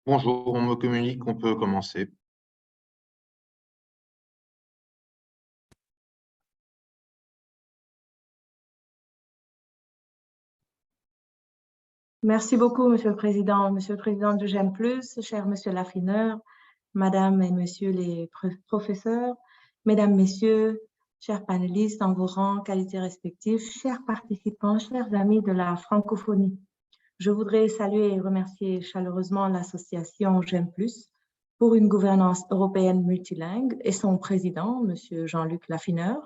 Bonjour, on me communique qu'on peut commencer. Merci beaucoup, Monsieur le Président. Monsieur le Président du GEM+, cher Monsieur l'affineur, Madame et Monsieur les professeurs, Mesdames, Messieurs, chers panélistes en vos rangs, qualités respectives, chers participants, chers amis de la francophonie. Je voudrais saluer et remercier chaleureusement l'association GEM+, pour une gouvernance européenne multilingue et son président, Monsieur Jean-Luc Laffineur,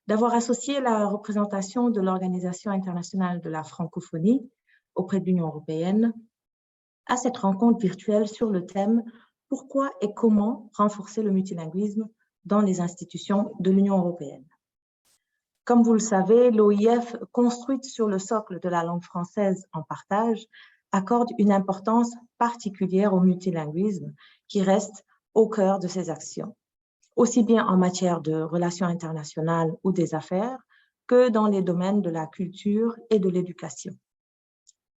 d'avoir associé la représentation de l'Organisation internationale de la francophonie auprès de l'Union européenne à cette rencontre virtuelle sur le thème « Pourquoi et comment renforcer le multilinguisme dans les institutions de l'Union européenne ». Comme vous le savez, l'OIF, construite sur le socle de la langue française en partage, accorde une importance particulière au multilinguisme qui reste au cœur de ses actions, aussi bien en matière de relations internationales ou des affaires que dans les domaines de la culture et de l'éducation.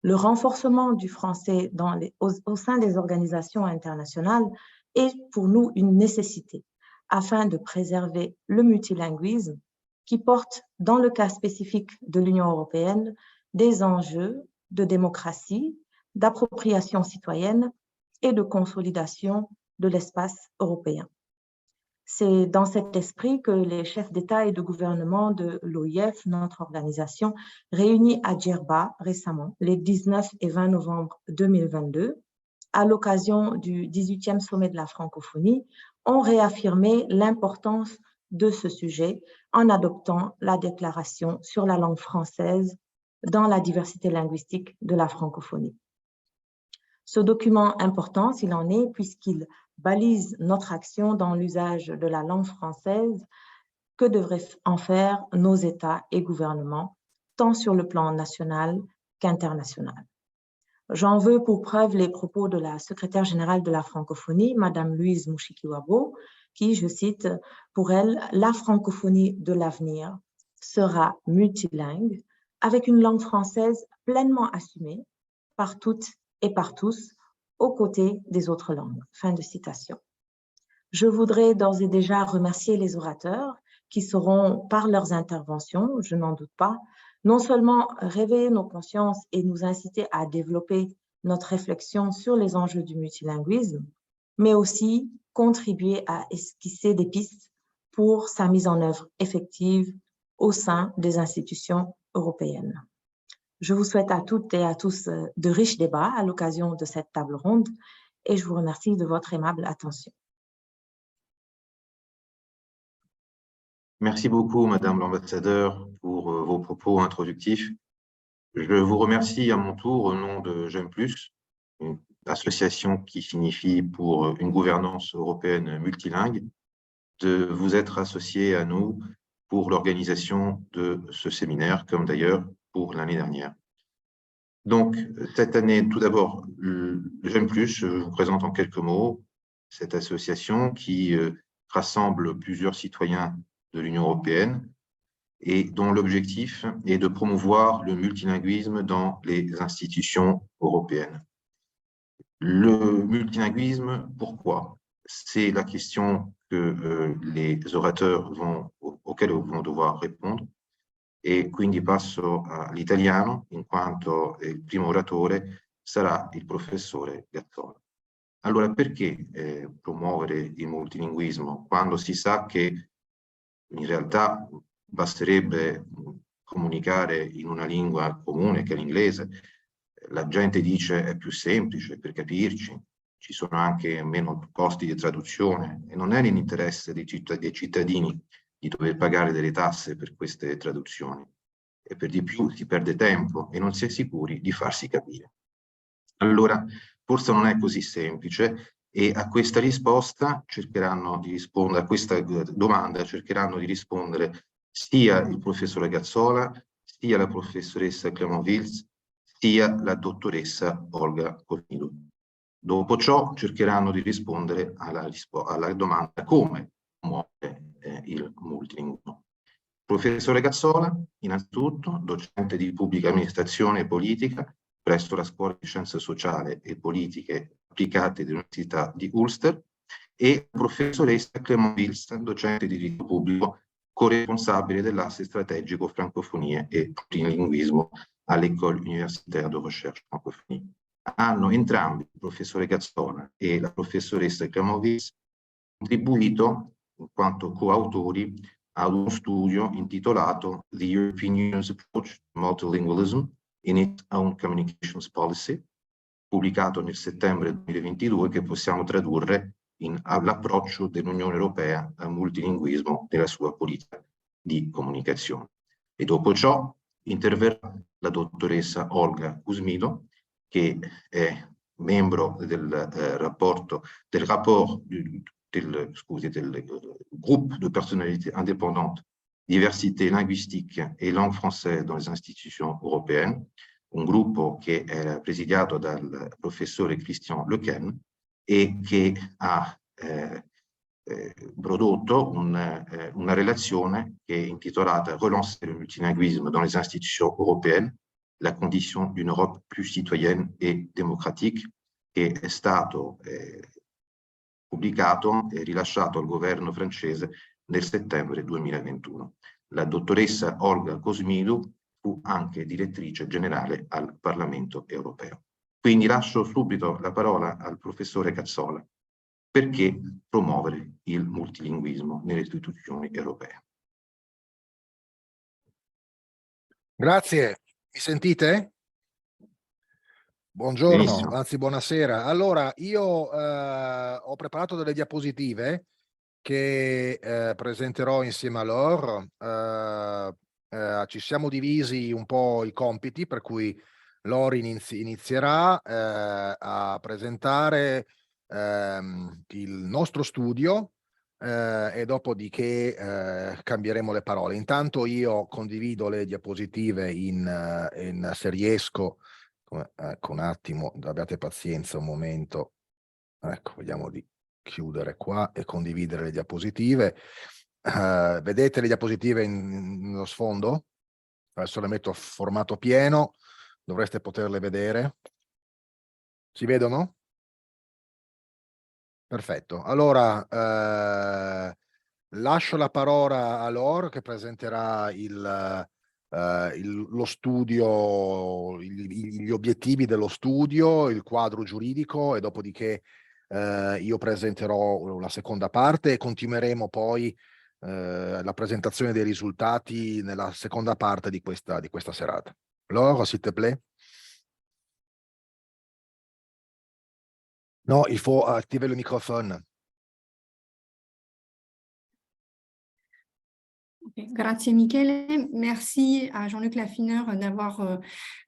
Le renforcement du français au sein des organisations internationales est pour nous une nécessité afin de préserver le multilinguisme qui porte, dans le cas spécifique de l'Union européenne, des enjeux de démocratie, d'appropriation citoyenne et de consolidation de l'espace européen. C'est dans cet esprit que les chefs d'État et de gouvernement de l'OIF, notre organisation, réunis à Djerba récemment, les 19 et 20 novembre 2022, à l'occasion du 18e sommet de la francophonie, ont réaffirmé l'importance de ce sujet en adoptant la déclaration sur la langue française dans la diversité linguistique de la francophonie. Ce document important, s'il en est, puisqu'il balise notre action dans l'usage de la langue française, que devraient en faire nos États et gouvernements, tant sur le plan national qu'international. J'en veux pour preuve les propos de la secrétaire générale de la francophonie, Madame Louise Mushikiwabo, qui, je cite, pour elle, la francophonie de l'avenir sera multilingue, avec une langue française pleinement assumée par toutes et par tous, aux côtés des autres langues. Fin de citation. Je voudrais d'ores et déjà remercier les orateurs qui sauront, par leurs interventions, je n'en doute pas, non seulement réveiller nos consciences et nous inciter à développer notre réflexion sur les enjeux du multilinguisme, mais aussi contribuer à esquisser des pistes pour sa mise en œuvre effective au sein des institutions européennes. Je vous souhaite à toutes et à tous de riches débats à l'occasion de cette table ronde et je vous remercie de votre aimable attention. Merci beaucoup, Madame l'ambassadeur, pour vos propos introductifs. Je vous remercie à mon tour au nom de GEM+, une association qui signifie pour une gouvernance européenne multilingue, de vous être associé à nous pour l'organisation de ce séminaire, comme d'ailleurs pour l'année dernière. Donc, cette année, tout d'abord, GEM+, je vous présente en quelques mots cette association qui rassemble plusieurs citoyens de l'Union européenne et dont l'objectif est de promouvoir le multilinguisme dans les institutions européennes. Le multilinguisme, pourquoi? C'est la question que les orateurs auxquels vont devoir répondre. E quindi passo all'italiano, in quanto il primo oratore sarà il professore Gazzola. Allora, perché promuovere il multilinguismo quando si sa che in realtà basterebbe comunicare in una lingua comune che è l'inglese? La gente dice è più semplice per capirci, ci sono anche meno costi di traduzione e non è nell'interesse dei cittadini di dover pagare delle tasse per queste traduzioni e per di più si perde tempo e non si è sicuri di farsi capire. Allora, forse non è così semplice e a questa risposta cercheranno di rispondere, a questa domanda cercheranno di rispondere sia il professore Gazzola, sia la professoressa Clément Vils, sia la dottoressa Olga Cornillo. Dopo ciò cercheranno di rispondere alla domanda come muove il multilinguismo. Professore Gazzola, innanzitutto, docente di pubblica amministrazione e politica presso la Scuola di Scienze Sociali e Politiche Applicate dell'Università di Ulster, e la professoressa Clément Vils, docente di diritto pubblico, corresponsabile dell'asse strategico francofonie e plurilinguismo all'École Universitaire de Recherche Francophonie. Hanno entrambi, il professore Cazzola e la professoressa Clément Vils, contribuito in quanto coautori ad uno studio intitolato The European Union's Approach to Multilingualism in its Own Communications Policy, pubblicato nel settembre 2022, che possiamo tradurre all'approccio dell'Unione Europea al multilinguismo nella sua politica di comunicazione. E dopo ciò interverrà la dottoressa Olga Kuzmido, che è membro del rapport groupe de personnalités indépendantes, diversité linguistique et langue française dans les institutions européennes, un gruppo che è presidiato dal professore Christian Lequesne e che ha prodotto una relazione che è intitolata Relancer le multilinguisme dans les institutions européennes, la condition d'une Europe plus citoyenne et démocratique, che è stato pubblicato e rilasciato al governo francese nel settembre 2021. La dottoressa Olga Kuzmido fu anche direttrice generale al Parlamento europeo. Quindi lascio subito la parola al professore Cazzola. Perché promuovere il multilinguismo nelle istituzioni europee? Grazie, mi sentite? Buongiorno, Benissimo. anzi buonasera. Allora, io ho preparato delle diapositive che presenterò insieme a loro. Ci siamo divisi un po' i compiti, per cui Lori inizierà a presentare il nostro studio e dopodiché cambieremo le parole. Intanto io condivido le diapositive se riesco. Ecco, un attimo, abbiate pazienza un momento. Ecco, vediamo di chiudere qua e condividere le diapositive. Vedete le diapositive nello sfondo? Adesso le metto a formato pieno, dovreste poterle vedere. Si vedono? Perfetto. Allora, lascio la parola a Laure che presenterà lo studio, gli obiettivi dello studio, il quadro giuridico, e dopodiché io presenterò la seconda parte e continueremo poi la presentazione dei risultati nella seconda parte di questa serata. Laure, s'il te plaît. Non, il faut activer le microphone. Grazie Michele, merci à Jean-Luc Laffineur d'avoir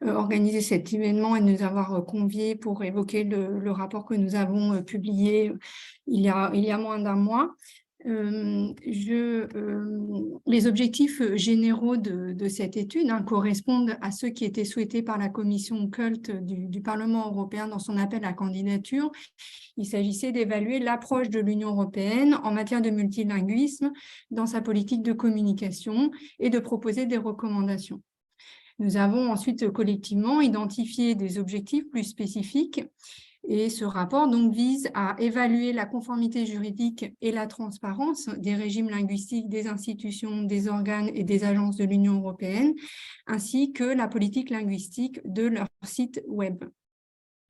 organisé cet événement et de nous avoir conviés pour évoquer le rapport que nous avons publié il y a moins d'un mois. Les objectifs généraux de cette étude correspondent à ceux qui étaient souhaités par la commission CULT du Parlement européen dans son appel à candidature. Il s'agissait d'évaluer l'approche de l'Union européenne en matière de multilinguisme dans sa politique de communication et de proposer des recommandations. Nous avons ensuite collectivement identifié des objectifs plus spécifiques. Et ce rapport donc vise à évaluer la conformité juridique et la transparence des régimes linguistiques des institutions, des organes et des agences de l'Union européenne, ainsi que la politique linguistique de leur site web.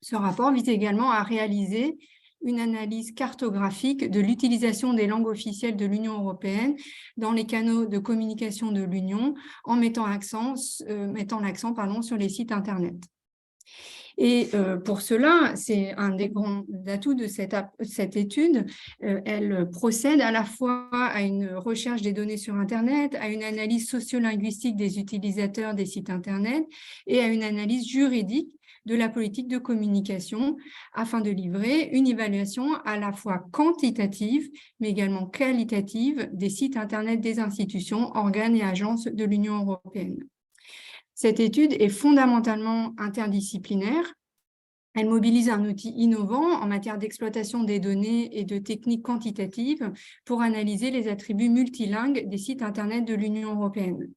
Ce rapport vise également à réaliser une analyse cartographique de l'utilisation des langues officielles de l'Union européenne dans les canaux de communication de l'Union, en mettant l'accent sur les sites Internet. Et pour cela, c'est un des grands atouts de cette étude. Elle procède à la fois à une recherche des données sur Internet, à une analyse sociolinguistique des utilisateurs des sites Internet et à une analyse juridique de la politique de communication afin de livrer une évaluation à la fois quantitative mais également qualitative des sites Internet des institutions, organes et agences de l'Union européenne. Cette étude est fondamentalement interdisciplinaire. Elle mobilise un outil innovant en matière d'exploitation des données et de techniques quantitatives pour analyser les attributs multilingues des sites Internet de l'Union européenne.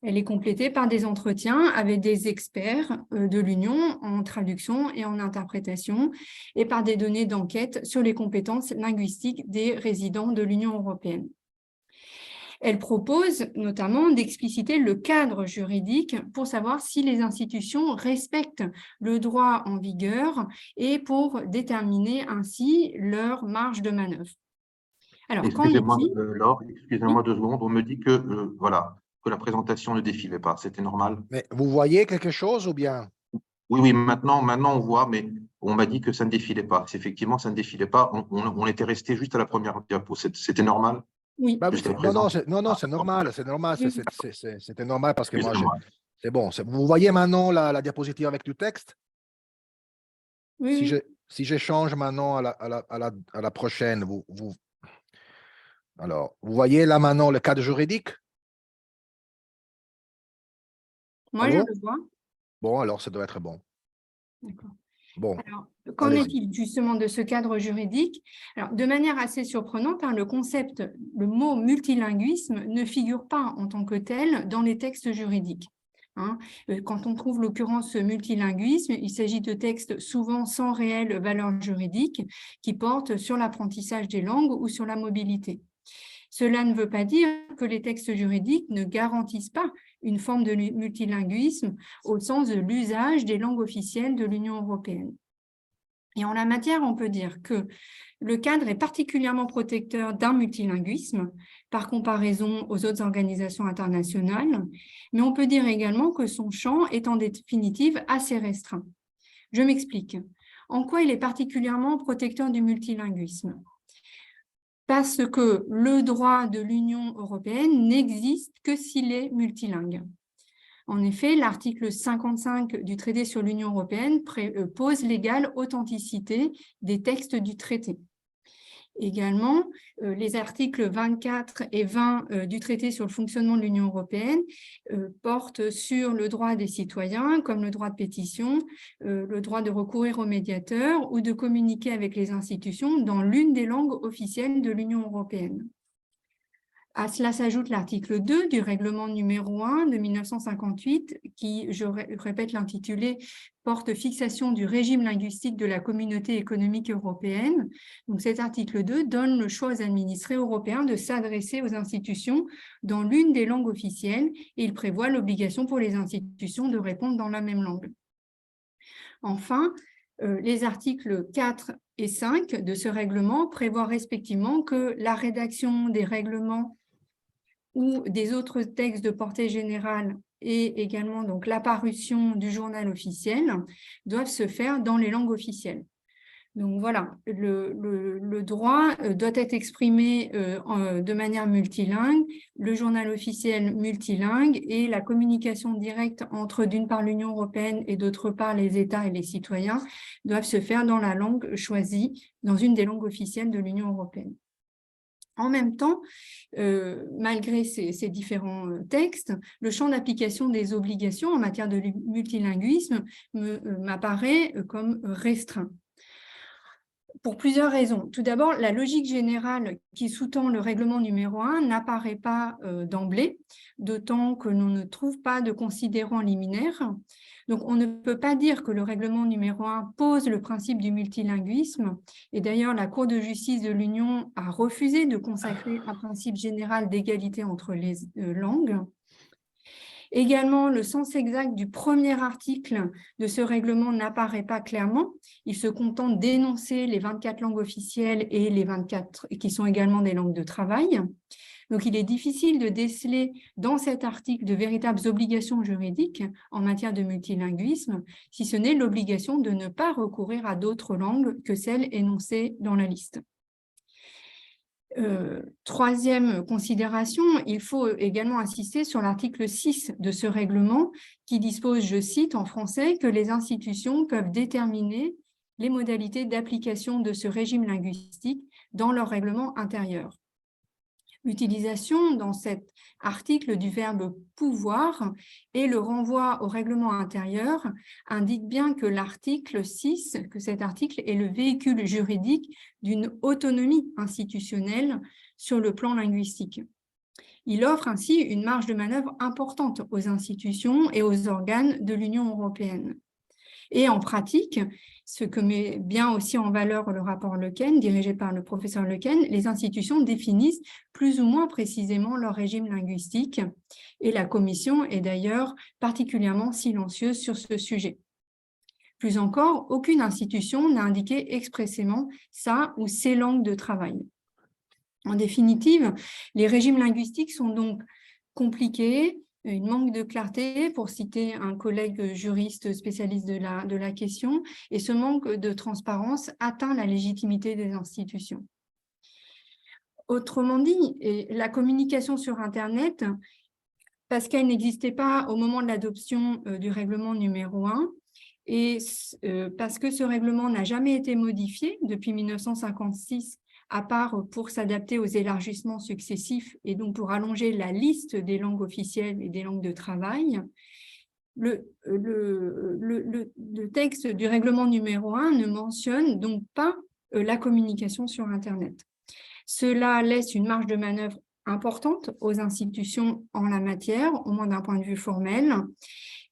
Elle est complétée par des entretiens avec des experts de l'Union en traduction et en interprétation et par des données d'enquête sur les compétences linguistiques des résidents de l'Union européenne. Elle propose notamment d'expliciter le cadre juridique pour savoir si les institutions respectent le droit en vigueur et pour déterminer ainsi leur marge de manœuvre. Alors, Excusez-moi, Laure, excusez-moi 2 secondes. On me dit que, voilà, que la présentation ne défilait pas. C'était normal? Mais vous voyez quelque chose ou bien? Oui, oui, maintenant on voit, mais on m'a dit que ça ne défilait pas. Effectivement, ça ne défilait pas. On était resté juste à la première diapo. C'était normal oui. Bah, jusqu'à non, présent? non, c'est normal, c'est normal, Oui. c'était normal parce que moi, Excusez-moi. c'est bon. Vous voyez maintenant la diapositive avec du texte? Oui, oui. Si je change maintenant à la prochaine, alors, vous voyez là maintenant le cadre juridique? Moi, Allô? je le vois. Bon, alors ça doit être bon. D'accord. Bon, Alors, qu'en allez-y. est-il justement de ce cadre juridique? Alors, de manière assez surprenante, le mot multilinguisme ne figure pas en tant que tel dans les textes juridiques. Quand on trouve l'occurrence multilinguisme, il s'agit de textes souvent sans réelle valeur juridique qui portent sur l'apprentissage des langues ou sur la mobilité. Cela ne veut pas dire que les textes juridiques ne garantissent pas une forme de multilinguisme au sens de l'usage des langues officielles de l'Union européenne. Et en la matière, on peut dire que le cadre est particulièrement protecteur d'un multilinguisme par comparaison aux autres organisations internationales, mais on peut dire également que son champ est en définitive assez restreint. Je m'explique. En quoi il est particulièrement protecteur du multilinguisme? Parce que le droit de l'Union européenne n'existe que s'il est multilingue. En effet, l'article 55 du traité sur l'Union européenne pose l'égale authenticité des textes du traité. Également, les articles 24 et 20 du traité sur le fonctionnement de l'Union européenne portent sur le droit des citoyens, comme le droit de pétition, le droit de recourir au médiateur ou de communiquer avec les institutions dans l'une des langues officielles de l'Union européenne. À cela s'ajoute l'article 2 du règlement numéro 1 de 1958 qui, je répète l'intitulé, porte fixation du régime linguistique de la communauté économique européenne. Donc cet article 2 donne le choix aux administrés européens de s'adresser aux institutions dans l'une des langues officielles et il prévoit l'obligation pour les institutions de répondre dans la même langue. Enfin, les articles 4 et 5 de ce règlement prévoient respectivement que la rédaction des règlements ou des autres textes de portée générale et également donc l'apparition du journal officiel doivent se faire dans les langues officielles. Donc voilà, le droit doit être exprimé de manière multilingue, le journal officiel multilingue et la communication directe entre d'une part l'Union européenne et d'autre part les États et les citoyens doivent se faire dans la langue choisie, dans une des langues officielles de l'Union européenne. En même temps, malgré ces différents textes, le champ d'application des obligations en matière de multilinguisme m'apparaît comme restreint. Pour plusieurs raisons. Tout d'abord, la logique générale qui sous-tend le règlement numéro 1 n'apparaît pas d'emblée, d'autant que l'on ne trouve pas de considérant liminaire. Donc, on ne peut pas dire que le règlement numéro 1 pose le principe du multilinguisme. Et d'ailleurs, la Cour de justice de l'Union a refusé de consacrer un principe général d'égalité entre les langues. Également, le sens exact du premier article de ce règlement n'apparaît pas clairement. Il se contente d'énoncer les 24 langues officielles et les 24 qui sont également des langues de travail. Donc, il est difficile de déceler dans cet article de véritables obligations juridiques en matière de multilinguisme, si ce n'est l'obligation de ne pas recourir à d'autres langues que celles énoncées dans la liste. Troisième considération, il faut également insister sur l'article 6 de ce règlement qui dispose, je cite en français, que les institutions peuvent déterminer les modalités d'application de ce régime linguistique dans leur règlement intérieur. L'utilisation dans cet article du verbe « pouvoir » et le renvoi au règlement intérieur indique bien que l'article 6, que cet article est le véhicule juridique d'une autonomie institutionnelle sur le plan linguistique. Il offre ainsi une marge de manœuvre importante aux institutions et aux organes de l'Union européenne. Et en pratique, ce que met bien aussi en valeur le rapport Lequen, dirigé par le professeur Lequen, les institutions définissent plus ou moins précisément leur régime linguistique et la Commission est d'ailleurs particulièrement silencieuse sur ce sujet. Plus encore, aucune institution n'a indiqué expressément sa ou ses langues de travail. En définitive, les régimes linguistiques sont donc compliqués, il manque de clarté, pour citer un collègue juriste spécialiste de la question, et ce manque de transparence atteint la légitimité des institutions. Autrement dit, la communication sur Internet, parce qu'elle n'existait pas au moment de l'adoption du règlement numéro 1, et parce que ce règlement n'a jamais été modifié depuis 1956, à part pour s'adapter aux élargissements successifs et donc pour allonger la liste des langues officielles et des langues de travail, le texte du règlement numéro 1 ne mentionne donc pas la communication sur Internet. Cela laisse une marge de manœuvre importante aux institutions en la matière, au moins d'un point de vue formel.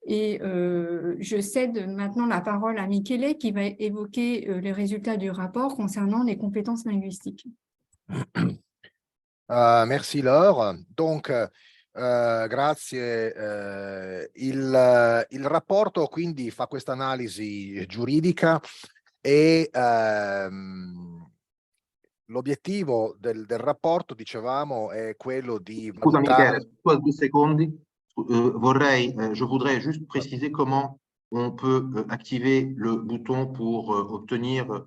Et je cède maintenant la parole à Michele qui va évoquer les résultats du rapport concernant les compétences linguistiques. Merci Laure. Donc, grazie. Il rapporto quindi fa questa analisi giuridica e l'obiettivo del rapporto, dicevamo, è quello di Scusa valutare... Michele, 2 secondi. Je voudrais juste préciser comment on peut activer le bouton pour obtenir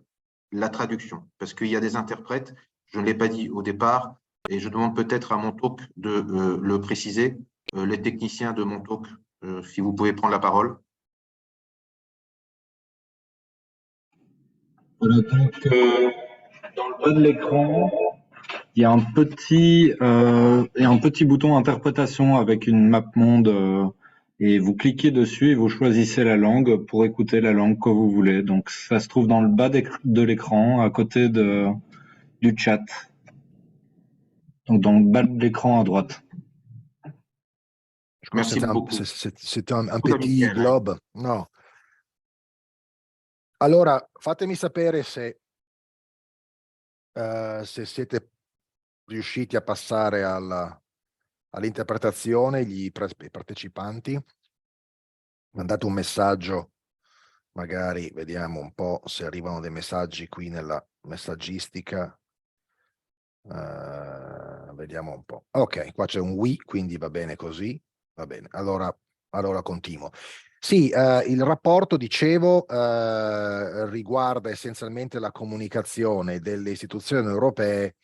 la traduction. Parce qu'il y a des interprètes, je ne l'ai pas dit au départ, et je demande peut-être à Montauk de le préciser. Les techniciens de Montauk, si vous pouvez prendre la parole. Voilà, donc dans le bas de l'écran, il y a un petit bouton interprétation avec une map monde et vous cliquez dessus et vous choisissez la langue pour écouter la langue que vous voulez. Donc ça se trouve dans le bas de l'écran à côté du chat. Donc dans le bas de l'écran à droite. Merci beaucoup. C'est un petit globe. No. Allora, fatemi sapere se siete riusciti a passare all'interpretazione, i partecipanti. Mandate un messaggio, magari vediamo un po' se arrivano dei messaggi qui nella messaggistica. Vediamo un po'. Ok, qua c'è un oui, quindi va bene così. Va bene, allora continuo. Sì, il rapporto, dicevo, riguarda essenzialmente la comunicazione delle istituzioni europee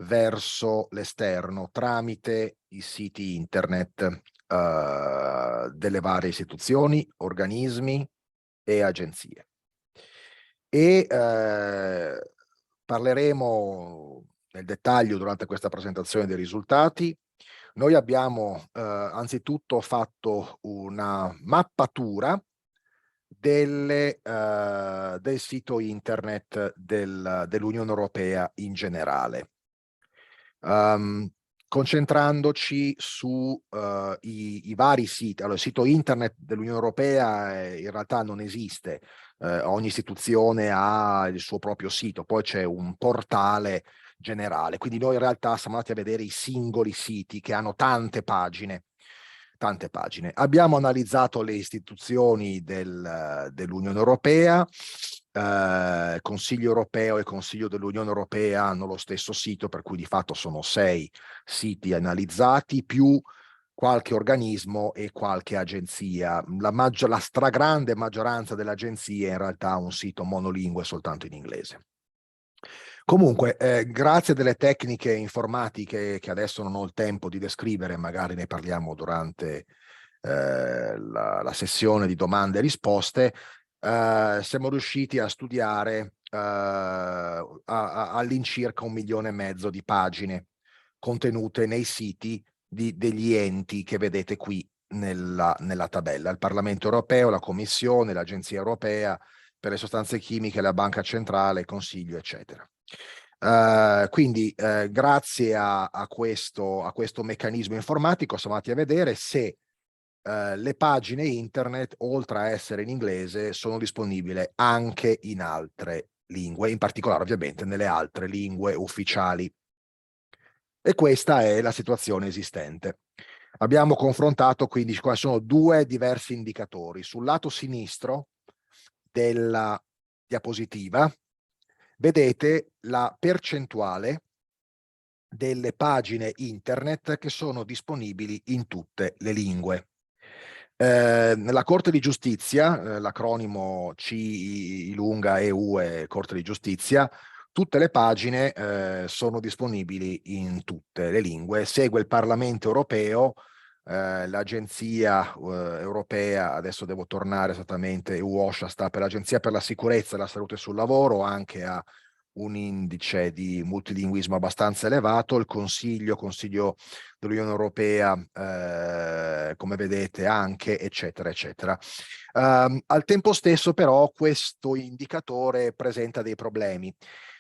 verso l'esterno tramite i siti internet delle varie istituzioni, organismi e agenzie. E parleremo nel dettaglio durante questa presentazione dei risultati. Noi abbiamo anzitutto fatto una mappatura del sito internet dell'Unione Europea in generale, concentrandoci su i vari siti. Allora, il sito internet dell'Unione Europea in realtà non esiste, ogni istituzione ha il suo proprio sito, poi c'è un portale generale, quindi noi in realtà siamo andati a vedere i singoli siti che hanno tante pagine. Abbiamo analizzato le istituzioni dell'Unione Europea, Consiglio europeo e Consiglio dell'Unione Europea hanno lo stesso sito, per cui di fatto sono 6 siti analizzati, più qualche organismo e qualche agenzia. La stragrande maggioranza delle agenzie in realtà ha un sito monolingue soltanto in inglese. Comunque, grazie delle tecniche informatiche che adesso non ho il tempo di descrivere, magari ne parliamo durante la sessione di domande e risposte, siamo riusciti a studiare all'incirca 1,5 milioni di pagine contenute nei siti degli enti che vedete qui nella tabella: il Parlamento europeo, la Commissione, l'Agenzia europea per le sostanze chimiche, la Banca centrale, il Consiglio, eccetera. Quindi grazie a questo meccanismo informatico siamo andati a vedere se le pagine internet, oltre a essere in inglese, sono disponibili anche in altre lingue, in particolare ovviamente nelle altre lingue ufficiali. E questa è la situazione esistente. Abbiamo confrontato quindi quali sono due diversi indicatori. Sul lato sinistro della diapositiva vedete la percentuale delle pagine internet che sono disponibili in tutte le lingue. Nella Corte di Giustizia, l'acronimo C lunga EU è Corte di Giustizia, tutte le pagine sono disponibili in tutte le lingue. Segue il Parlamento europeo, l'Agenzia europea, adesso devo tornare esattamente, UOSHA sta per l'Agenzia per la sicurezza e la salute sul lavoro, anche a un indice di multilinguismo abbastanza elevato, il Consiglio dell'Unione Europea, come vedete anche, eccetera, eccetera. Al tempo stesso però questo indicatore presenta dei problemi.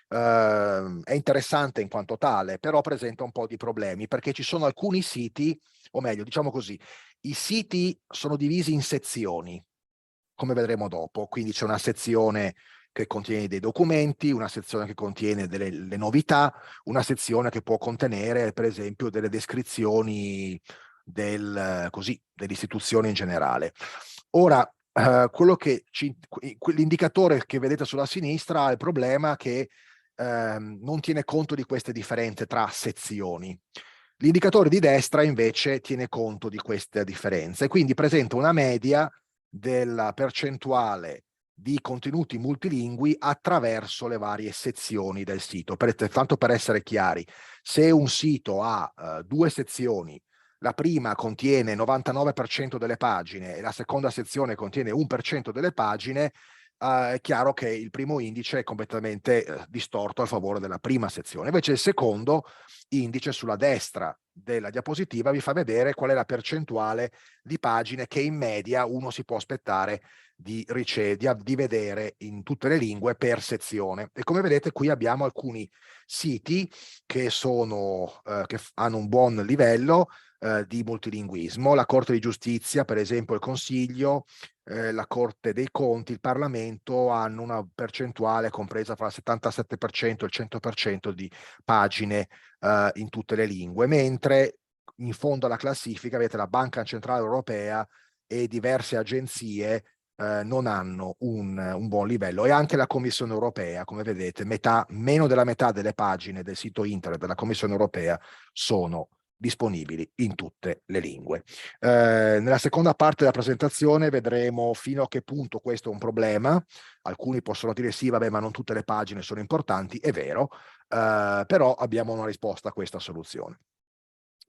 È interessante in quanto tale, però presenta un po' di problemi perché ci sono alcuni siti, o meglio, diciamo così, i siti sono divisi in sezioni, come vedremo dopo, quindi c'è una sezione che contiene dei documenti, una sezione che contiene delle novità, una sezione che può contenere, per esempio, delle descrizioni dell'istituzione in generale. Ora, l'indicatore che vedete sulla sinistra ha il problema che non tiene conto di queste differenze tra sezioni. L'indicatore di destra invece tiene conto di queste differenze, quindi presenta una media della percentuale di contenuti multilingui attraverso le varie sezioni del sito. Tanto per essere chiari, se un sito ha due sezioni, la prima contiene 99% delle pagine e la seconda sezione contiene 1% delle pagine, è chiaro che il primo indice è completamente distorto a favore della prima sezione. Invece il secondo indice sulla destra della diapositiva vi fa vedere qual è la percentuale di pagine che in media uno si può aspettare di vedere in tutte le lingue per sezione. E come vedete qui abbiamo alcuni siti che hanno un buon livello di multilinguismo. La Corte di Giustizia, per esempio il Consiglio, la Corte dei Conti, il Parlamento hanno una percentuale compresa fra il 77% e il 100% di pagine in tutte le lingue, mentre in fondo alla classifica avete la Banca Centrale Europea e diverse agenzie non hanno un buon livello, e anche la Commissione Europea, come vedete, meno della metà delle pagine del sito internet della Commissione Europea sono disponibili in tutte le lingue. Nella seconda parte della presentazione vedremo fino a che punto questo è un problema. Alcuni possono dire sì, vabbè, ma non tutte le pagine sono importanti, è vero, però abbiamo una risposta a questa soluzione.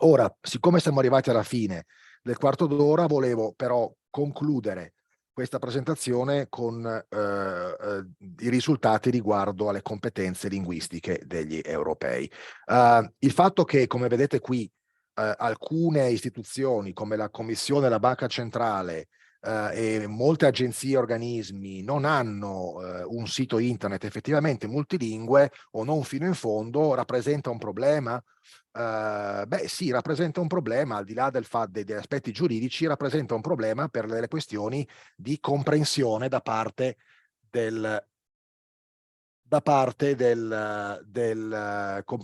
Ora, siccome siamo arrivati alla fine del quarto d'ora, volevo però concludere questa presentazione con i risultati riguardo alle competenze linguistiche degli europei. Il fatto che, come vedete qui, alcune istituzioni come la Commissione e la Banca Centrale e molte agenzie e organismi non hanno un sito internet effettivamente multilingue o non fino in fondo, rappresenta un problema? Beh sì, rappresenta un problema, al di là degli aspetti giuridici, rappresenta un problema per le questioni di comprensione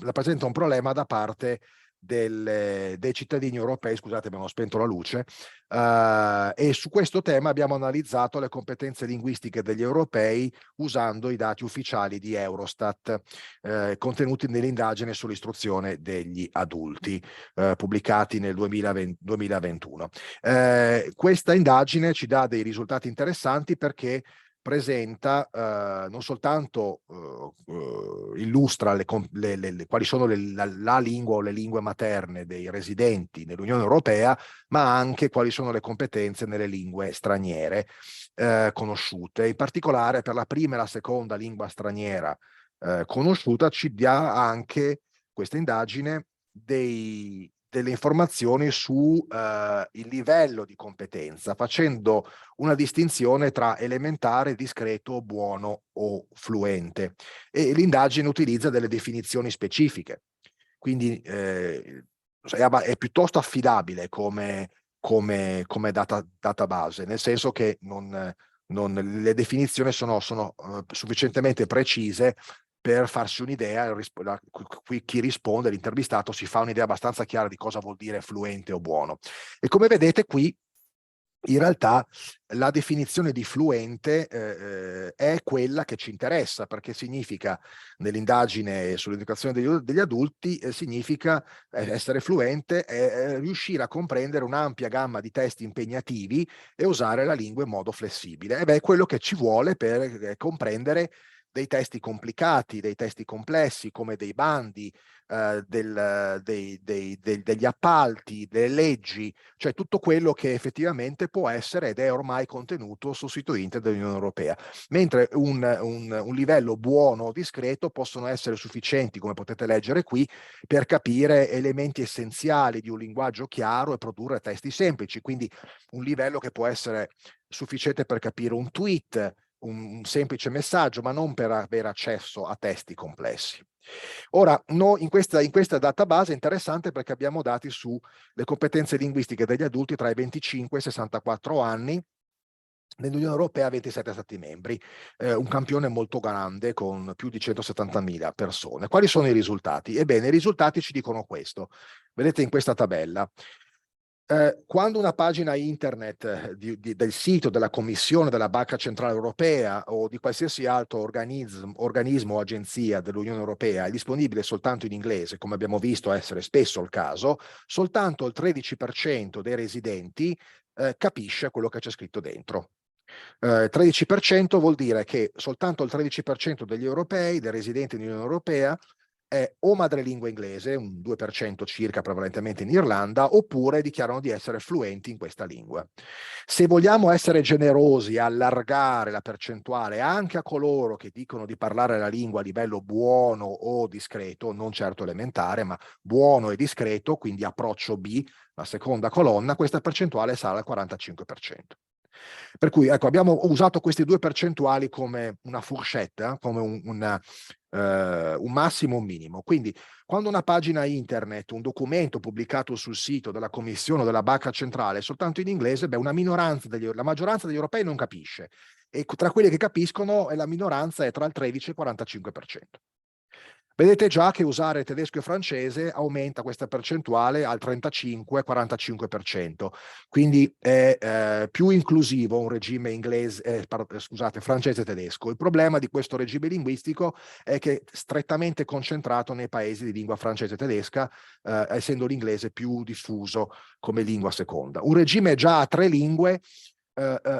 rappresenta un problema da parte dei cittadini europei. Scusate, abbiamo spento la luce, e su questo tema abbiamo analizzato le competenze linguistiche degli europei usando i dati ufficiali di Eurostat contenuti nell'indagine sull'istruzione degli adulti pubblicati nel 2021. Questa indagine ci dà dei risultati interessanti perché presenta non soltanto illustra quali sono la lingua o le lingue materne dei residenti nell'Unione Europea, ma anche quali sono le competenze nelle lingue straniere conosciute. In particolare per la prima e la seconda lingua straniera conosciuta ci dà anche questa indagine delle informazioni su il livello di competenza, facendo una distinzione tra elementare, discreto, buono o fluente. E l'indagine utilizza delle definizioni specifiche, quindi è piuttosto affidabile come database, nel senso che le definizioni sono sufficientemente precise per farsi un'idea, chi risponde, l'intervistato, si fa un'idea abbastanza chiara di cosa vuol dire fluente o buono. E come vedete qui, in realtà la definizione di fluente è quella che ci interessa, perché significa, nell'indagine sull'educazione degli adulti, significa essere fluente è riuscire a comprendere un'ampia gamma di testi impegnativi e usare la lingua in modo flessibile. Ed è quello che ci vuole per comprendere dei testi complicati, dei testi complessi, come dei bandi, degli appalti, delle leggi, cioè tutto quello che effettivamente può essere ed è ormai contenuto sul sito internet dell'Unione Europea. Mentre un livello buono o discreto possono essere sufficienti, come potete leggere qui, per capire elementi essenziali di un linguaggio chiaro e produrre testi semplici. Quindi un livello che può essere sufficiente per capire un tweet, un semplice messaggio, ma non per avere accesso a testi complessi. Ora, in questa database è interessante perché abbiamo dati sulle competenze linguistiche degli adulti tra i 25 e i 64 anni, nell'Unione Europea 27 Stati membri, un campione molto grande con più di 170.000 persone. Quali sono i risultati? Ebbene, i risultati ci dicono questo. Vedete in questa tabella. Quando una pagina internet del sito della Commissione della Banca Centrale Europea o di qualsiasi altro organismo o agenzia dell'Unione Europea è disponibile soltanto in inglese, come abbiamo visto essere spesso il caso, soltanto il 13% dei residenti capisce quello che c'è scritto dentro. 13% vuol dire che soltanto il 13% degli europei, dei residenti dell'Unione Europea, è o madrelingua inglese, un 2% circa prevalentemente in Irlanda, oppure dichiarano di essere fluenti in questa lingua. Se vogliamo essere generosi e allargare la percentuale anche a coloro che dicono di parlare la lingua a livello buono o discreto, non certo elementare, ma buono e discreto, quindi approccio B, la seconda colonna, questa percentuale sale al 45%. Per cui ecco, abbiamo usato questi due percentuali come una fourchette, come un massimo o un minimo. Quindi quando una pagina internet, un documento pubblicato sul sito della Commissione o della Banca Centrale è soltanto in inglese, beh, la maggioranza degli europei non capisce, e tra quelli che capiscono la minoranza è tra il 13 e il 45%. Vedete già che usare tedesco e francese aumenta questa percentuale al 35-45%, quindi è più inclusivo un regime francese e tedesco. Il problema di questo regime linguistico è che è strettamente concentrato nei paesi di lingua francese e tedesca, essendo l'inglese più diffuso come lingua seconda. Un regime già a 3 lingue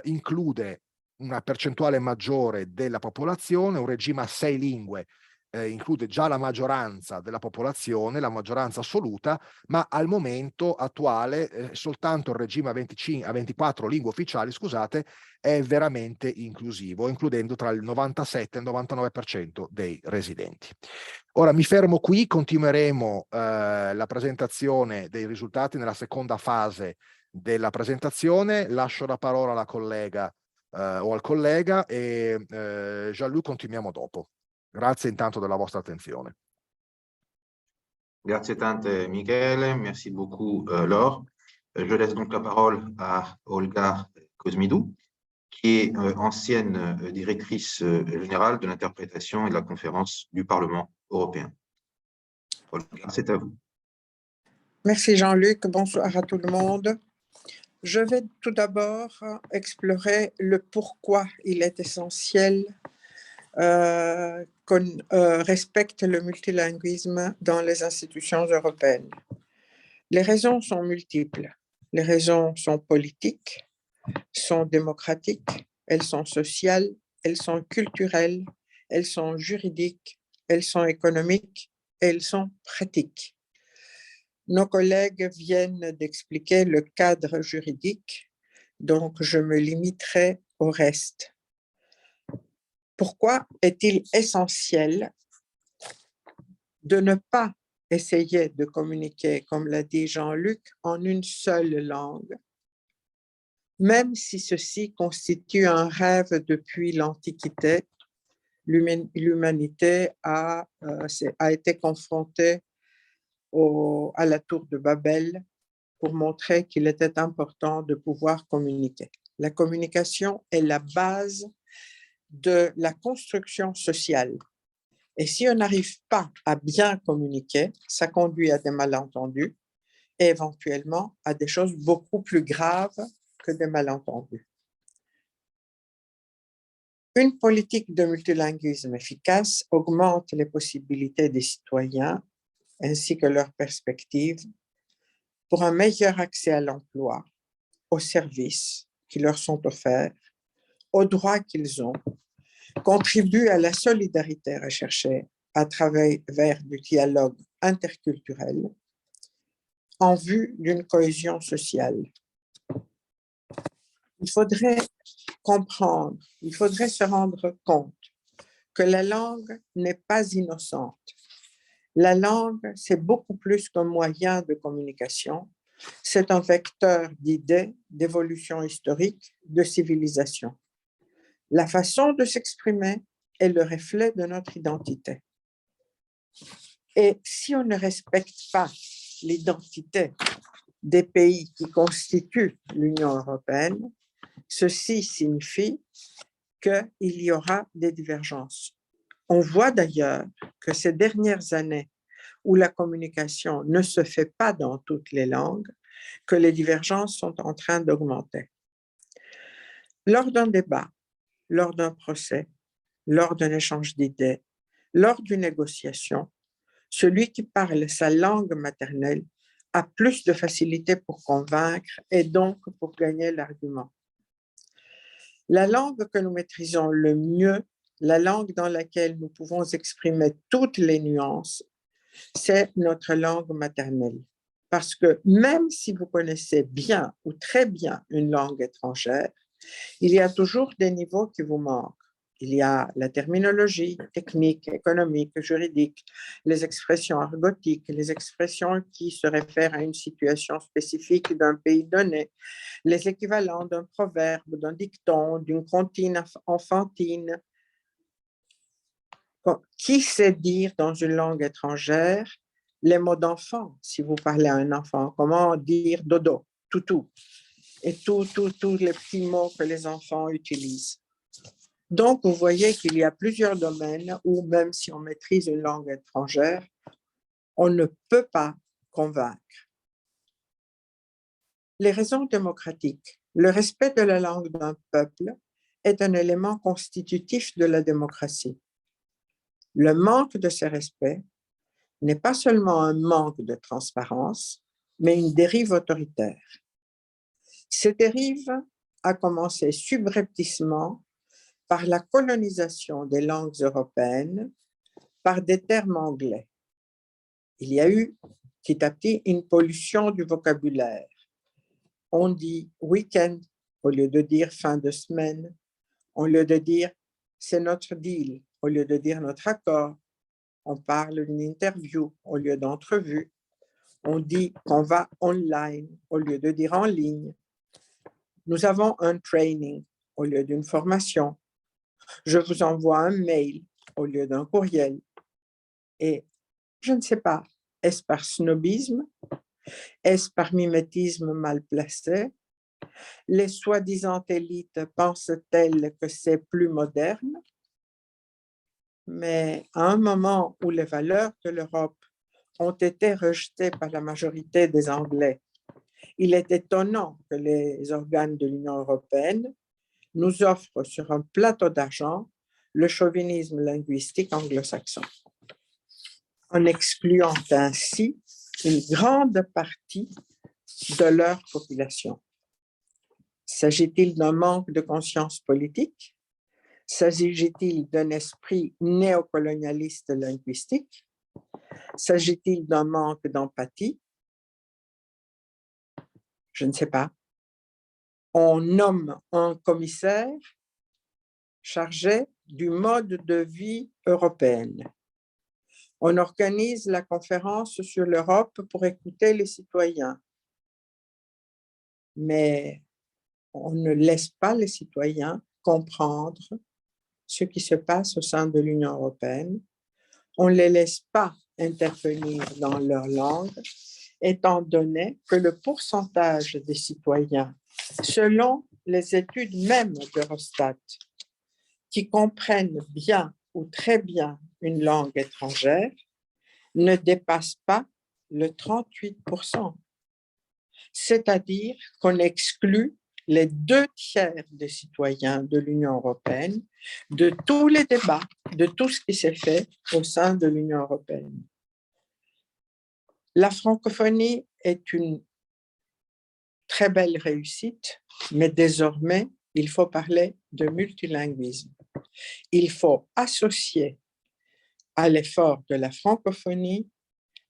include una percentuale maggiore della popolazione, un regime a 6 lingue include già la maggioranza della popolazione, la maggioranza assoluta, ma al momento attuale soltanto il regime a 24 lingue ufficiali, scusate, è veramente inclusivo, includendo tra il 97 e il 99% dei residenti. Ora mi fermo qui, continueremo la presentazione dei risultati nella seconda fase della presentazione. Lascio la parola alla collega o al collega e Jean-Luc continuiamo dopo. Grazie intanto della vostra attenzione. Grazie tante Michele, merci beaucoup Laure. Je laisse donc la parole à Olga Cosmidou, qui est ancienne directrice générale de l'interprétation et de la conférence du Parlement européen. Olga, c'est à vous. Merci Jean-Luc, bonsoir à tout le monde. Je vais tout d'abord explorer le pourquoi il est essentiel qu'on respecte le multilinguisme dans les institutions européennes. Les raisons sont multiples. Les raisons sont politiques, sont démocratiques, elles sont sociales, elles sont culturelles, elles sont juridiques, elles sont économiques, elles sont pratiques. Nos collègues viennent d'expliquer le cadre juridique, donc je me limiterai au reste. Pourquoi est-il essentiel de ne pas essayer de communiquer, comme l'a dit Jean-Luc, en une seule langue, même si ceci constitue un rêve depuis l'Antiquité. L'humanité a été confrontée à la tour de Babel pour montrer qu'il était important de pouvoir communiquer. La communication est la base de la construction sociale. Et si on n'arrive pas à bien communiquer, ça conduit à des malentendus et éventuellement à des choses beaucoup plus graves que des malentendus. Une politique de multilinguisme efficace augmente les possibilités des citoyens ainsi que leurs perspectives pour un meilleur accès à l'emploi, aux services qui leur sont offerts, aux droits qu'ils ont, contribue à la solidarité recherchée à travers du dialogue interculturel en vue d'une cohésion sociale. Il faudrait comprendre, il faudrait se rendre compte que la langue n'est pas innocente. La langue, c'est beaucoup plus qu'un moyen de communication. C'est un vecteur d'idées, d'évolution historique, de civilisation. La façon de s'exprimer est le reflet de notre identité. Et si on ne respecte pas l'identité des pays qui constituent l'Union européenne, ceci signifie qu'il y aura des divergences. On voit d'ailleurs que ces dernières années où la communication ne se fait pas dans toutes les langues, que les divergences sont en train d'augmenter. Lors d'un débat, lors d'un procès, lors d'un échange d'idées, lors d'une négociation, celui qui parle sa langue maternelle a plus de facilité pour convaincre et donc pour gagner l'argument. La langue que nous maîtrisons le mieux, la langue dans laquelle nous pouvons exprimer toutes les nuances, c'est notre langue maternelle. Parce que même si vous connaissez bien ou très bien une langue étrangère, il y a toujours des niveaux qui vous manquent. Il y a la terminologie technique, économique, juridique, les expressions argotiques, les expressions qui se réfèrent à une situation spécifique d'un pays donné, les équivalents d'un proverbe, d'un dicton, d'une comptine enfantine. Qui sait dire dans une langue étrangère les mots d'enfant, si vous parlez à un enfant? Comment dire dodo, toutou, et tous les petits mots que les enfants utilisent. Donc, vous voyez qu'il y a plusieurs domaines où, même si on maîtrise une langue étrangère, on ne peut pas convaincre. Les raisons démocratiques. Le respect de la langue d'un peuple est un élément constitutif de la démocratie. Le manque de ce respect n'est pas seulement un manque de transparence, mais une dérive autoritaire. Cette dérive a commencé subrepticement par la colonisation des langues européennes par des termes anglais. Il y a eu petit à petit une pollution du vocabulaire. On dit week-end au lieu de dire fin de semaine, au lieu de dire c'est notre deal, au lieu de dire notre accord. On parle d'une interview au lieu d'entrevue. On dit qu'on va online au lieu de dire en ligne. Nous avons un training au lieu d'une formation. Je vous envoie un mail au lieu d'un courriel. Et je ne sais pas, est-ce par snobisme? Est-ce par mimétisme mal placé? Les soi-disant élites pensent-elles que c'est plus moderne? Mais à un moment où les valeurs de l'Europe ont été rejetées par la majorité des Anglais, il est étonnant que les organes de l'Union européenne nous offrent sur un plateau d'argent le chauvinisme linguistique anglo-saxon, en excluant ainsi une grande partie de leur population. S'agit-il d'un manque de conscience politique? S'agit-il d'un esprit néocolonialiste linguistique? S'agit-il d'un manque d'empathie? Je ne sais pas. On nomme un commissaire chargé du mode de vie européen. On organise la conférence sur l'Europe pour écouter les citoyens. Mais on ne laisse pas les citoyens comprendre ce qui se passe au sein de l'Union européenne. On ne les laisse pas intervenir dans leur langue, étant donné que le pourcentage des citoyens, selon les études même d'Eurostat, qui comprennent bien ou très bien une langue étrangère, ne dépasse pas le 38%. C'est-à-dire qu'on exclut les 2/3 des citoyens de l'Union européenne de tous les débats, de tout ce qui s'est fait au sein de l'Union européenne. La francophonie est une très belle réussite, mais désormais, il faut parler de multilinguisme. Il faut associer à l'effort de la francophonie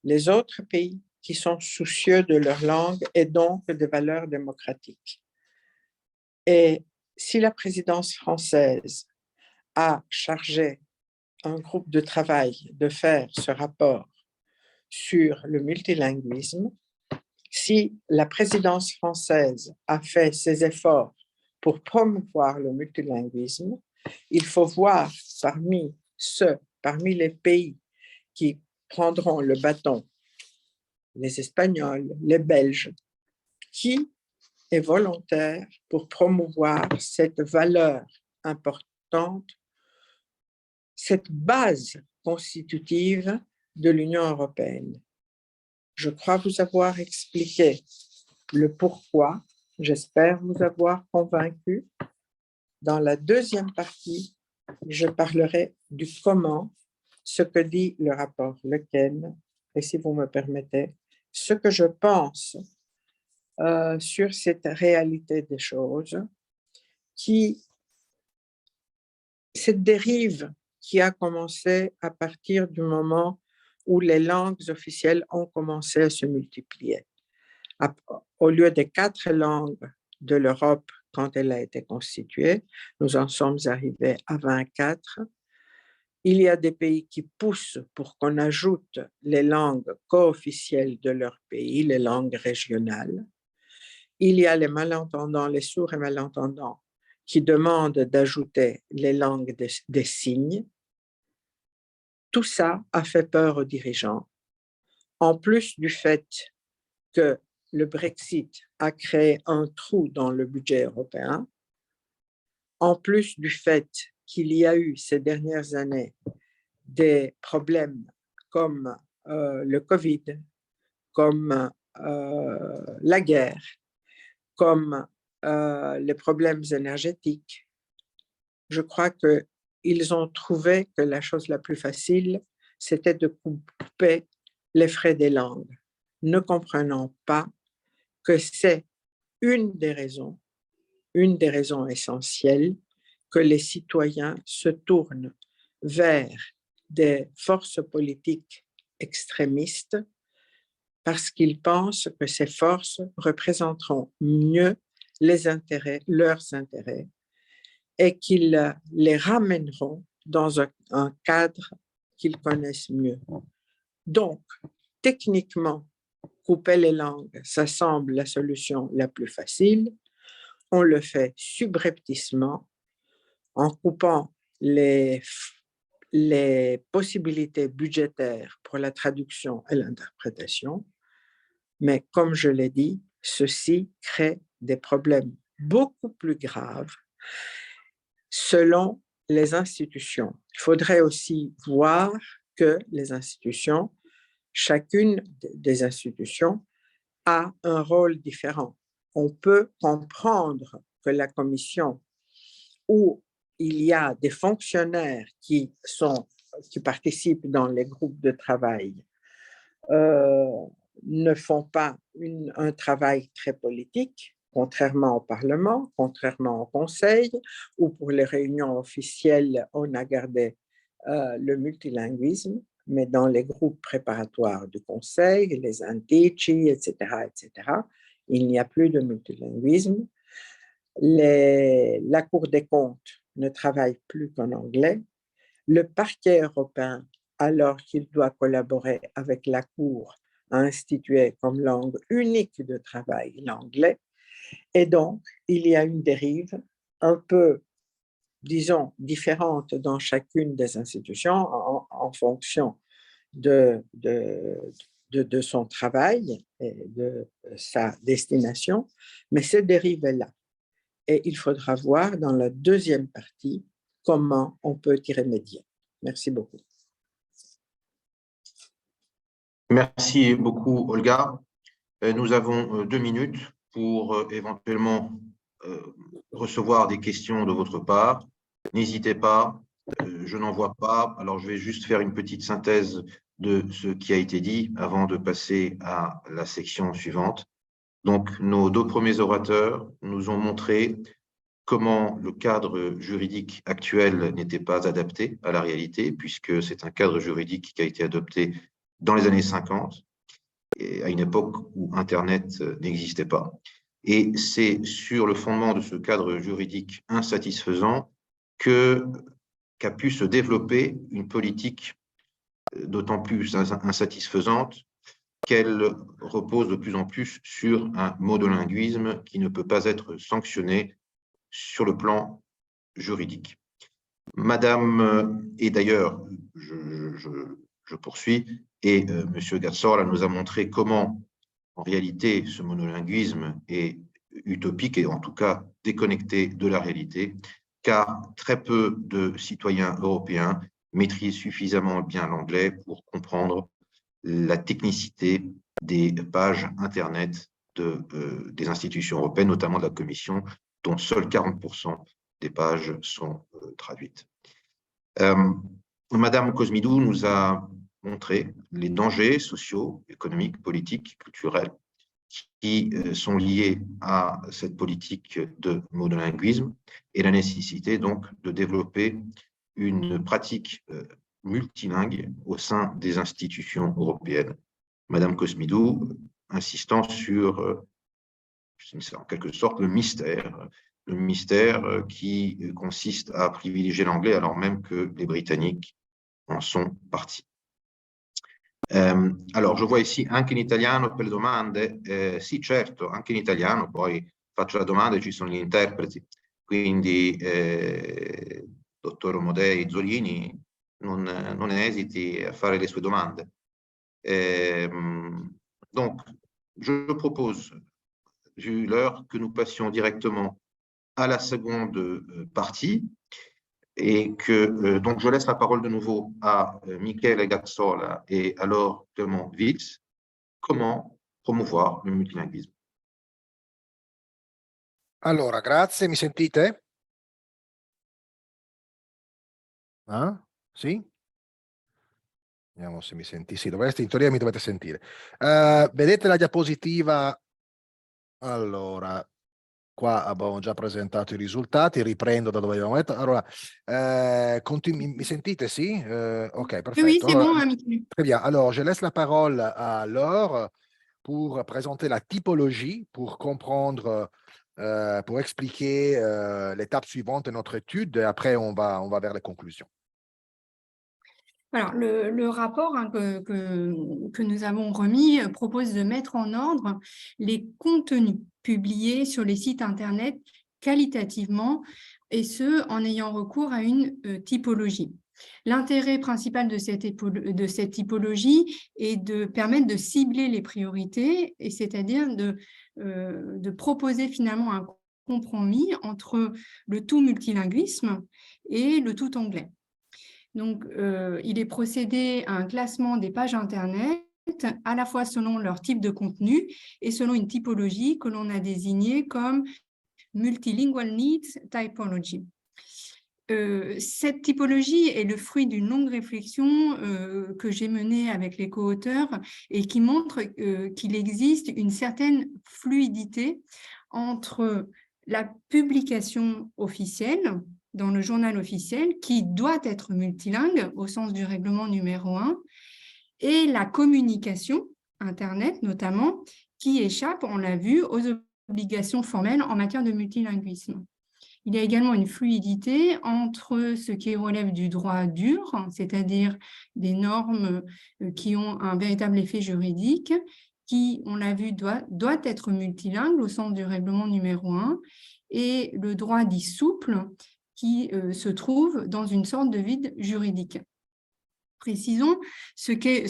les autres pays qui sont soucieux de leur langue et donc des valeurs démocratiques. Et si la présidence française a chargé un groupe de travail de faire ce rapport sur le multilinguisme, si la présidence française a fait ses efforts pour promouvoir le multilinguisme, il faut voir parmi les pays qui prendront le bâton, les Espagnols, les Belges, qui est volontaire pour promouvoir cette valeur importante, cette base constitutive de l'Union européenne. Je crois vous avoir expliqué le pourquoi, j'espère vous avoir convaincu. Dans la deuxième partie, je parlerai du comment, ce que dit le rapport Lequen, et si vous me permettez, ce que je pense sur cette réalité des choses, cette dérive qui a commencé à partir du moment où les langues officielles ont commencé à se multiplier. Au lieu des 4 langues de l'Europe quand elle a été constituée, nous en sommes arrivés à 24. Il y a des pays qui poussent pour qu'on ajoute les langues co-officielles de leur pays, les langues régionales. Il y a les malentendants, les sourds et malentendants qui demandent d'ajouter les langues des signes. Tout ça a fait peur aux dirigeants. En plus du fait que le Brexit a créé un trou dans le budget européen, en plus du fait qu'il y a eu ces dernières années des problèmes comme le Covid, comme la guerre, comme les problèmes énergétiques, je crois qu'ils ont trouvé que la chose la plus facile, c'était de couper les frais des langues, ne comprenant pas que c'est une des raisons essentielles que les citoyens se tournent vers des forces politiques extrémistes parce qu'ils pensent que ces forces représenteront mieux leurs intérêts et qu'ils les ramèneront dans un cadre qu'ils connaissent mieux. Donc, techniquement, couper les langues, ça semble la solution la plus facile. On le fait subrepticement en coupant les possibilités budgétaires pour la traduction et l'interprétation. Mais comme je l'ai dit, ceci crée des problèmes beaucoup plus graves selon les institutions. Il faudrait aussi voir que les institutions, chacune des institutions a un rôle différent. On peut comprendre que la commission, où il y a des fonctionnaires qui participent dans les groupes de travail, ne font pas un travail très politique, contrairement au Parlement, contrairement au Conseil, où pour les réunions officielles, on a gardé le multilinguisme, mais dans les groupes préparatoires du Conseil, les Antici, etc., il n'y a plus de multilinguisme. La Cour des comptes ne travaille plus qu'en anglais. Le parquet européen alors qu'il doit collaborer avec la Cour à instituer comme langue unique de travail l'anglais. Et donc, il y a une dérive un peu, disons, différente dans chacune des institutions en fonction de son travail et de sa destination, mais cette dérive est là. Et il faudra voir dans la deuxième partie comment on peut y remédier. Merci beaucoup. Merci beaucoup, Olga. Nous avons 2 minutes pour éventuellement recevoir des questions de votre part. N'hésitez pas, je n'en vois pas. Alors, je vais juste faire une petite synthèse de ce qui a été dit avant de passer à la section suivante. Donc, nos 2 premiers orateurs nous ont montré comment le cadre juridique actuel n'était pas adapté à la réalité, puisque c'est un cadre juridique qui a été adopté dans les années 50, et à une époque où Internet n'existait pas. Et c'est sur le fondement de ce cadre juridique insatisfaisant qu'a pu se développer une politique d'autant plus insatisfaisante qu'elle repose de plus en plus sur un monolinguisme qui ne peut pas être sanctionné sur le plan juridique. Madame, et d'ailleurs, je poursuis, et M. Gazzola nous a montré comment, en réalité, ce monolinguisme est utopique et en tout cas déconnecté de la réalité, car très peu de citoyens européens maîtrisent suffisamment bien l'anglais pour comprendre la technicité des pages Internet des institutions européennes, notamment de la Commission, dont seuls 40% des pages sont traduites. Madame Cosmidou nous a montré les dangers sociaux, économiques, politiques, culturels qui sont liés à cette politique de monolinguisme et la nécessité donc de développer une pratique multilingue au sein des institutions européennes. Madame Cosmidou insistant sur, en quelque sorte, le mystère qui consiste à privilégier l'anglais alors même que les Britanniques en sont partis. Alors, je vois ici anche in italiano per le domande. Sì, certo, anche in italiano, poi faccio la domanda e ci sono gli interpreti. Quindi, dottor Omodei Zolini, non esiti a fare le sue domande. Donc, je propose, vu l'heure, que nous passions directement à la seconde partie et que donc je laisse la parole de nouveau à Michele Gazzola et alors Clément Witz. Comment promouvoir le multilinguisme? Allora, grazie, mi sentite? Sì? Vediamo se mi senti. Sì, in teoria mi dovete sentire. Vedete la diapositiva? Allora, qua abbiamo già presentato i risultati, riprendo da dove abbiamo detto. Allora, mi sentite, sì? Ok, perfetto. Oui, c'est alors, bon, Michele. Très bien. Alors, je laisse la parole à Laure pour présenter la typologie, pour comprendre, pour expliquer l'étape suivante de notre étude. Et après, on va vers les conclusions. Alors, le rapport que nous avons remis propose de mettre en ordre les contenus publiés sur les sites Internet qualitativement, et ce, en ayant recours à une typologie. L'intérêt principal de cette typologie est de permettre de cibler les priorités, et c'est-à-dire de proposer finalement un compromis entre le tout multilinguisme et le tout anglais. Donc, il est procédé à un classement des pages Internet à la fois selon leur type de contenu et selon une typologie que l'on a désignée comme Multilingual Needs Typology. Cette typologie est le fruit d'une longue réflexion que j'ai menée avec les co-auteurs et qui montre qu'il existe une certaine fluidité entre la publication officielle dans le journal officiel, qui doit être multilingue au sens du règlement numéro 1, et la communication Internet notamment, qui échappe, on l'a vu, aux obligations formelles en matière de multilinguisme. Il y a également une fluidité entre ce qui relève du droit dur, c'est-à-dire des normes qui ont un véritable effet juridique, qui, on l'a vu, doit être multilingue au sens du règlement numéro 1, et le droit dit souple, qui se trouve dans une sorte de vide juridique. Précisons ce qu'est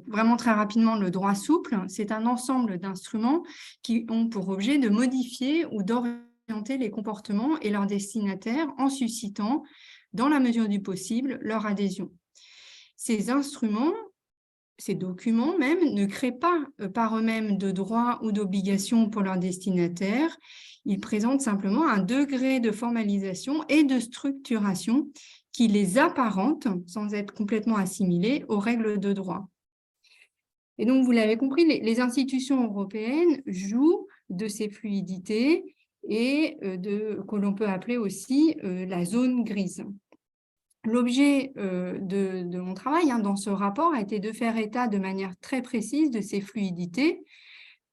vraiment très rapidement le droit souple. C'est un ensemble d'instruments qui ont pour objet de modifier ou d'orienter les comportements et leurs destinataires en suscitant, dans la mesure du possible, leur adhésion. Ces instruments, ces documents même, ne créent pas par eux-mêmes de droits ou d'obligations pour leurs destinataires. Ils présentent simplement un degré de formalisation et de structuration qui les apparente, sans être complètement assimilés, aux règles de droit. Et donc, vous l'avez compris, les institutions européennes jouent de ces fluidités et que l'on peut appeler aussi la zone grise. L'objet de mon travail dans ce rapport a été de faire état de manière très précise de ces fluidités.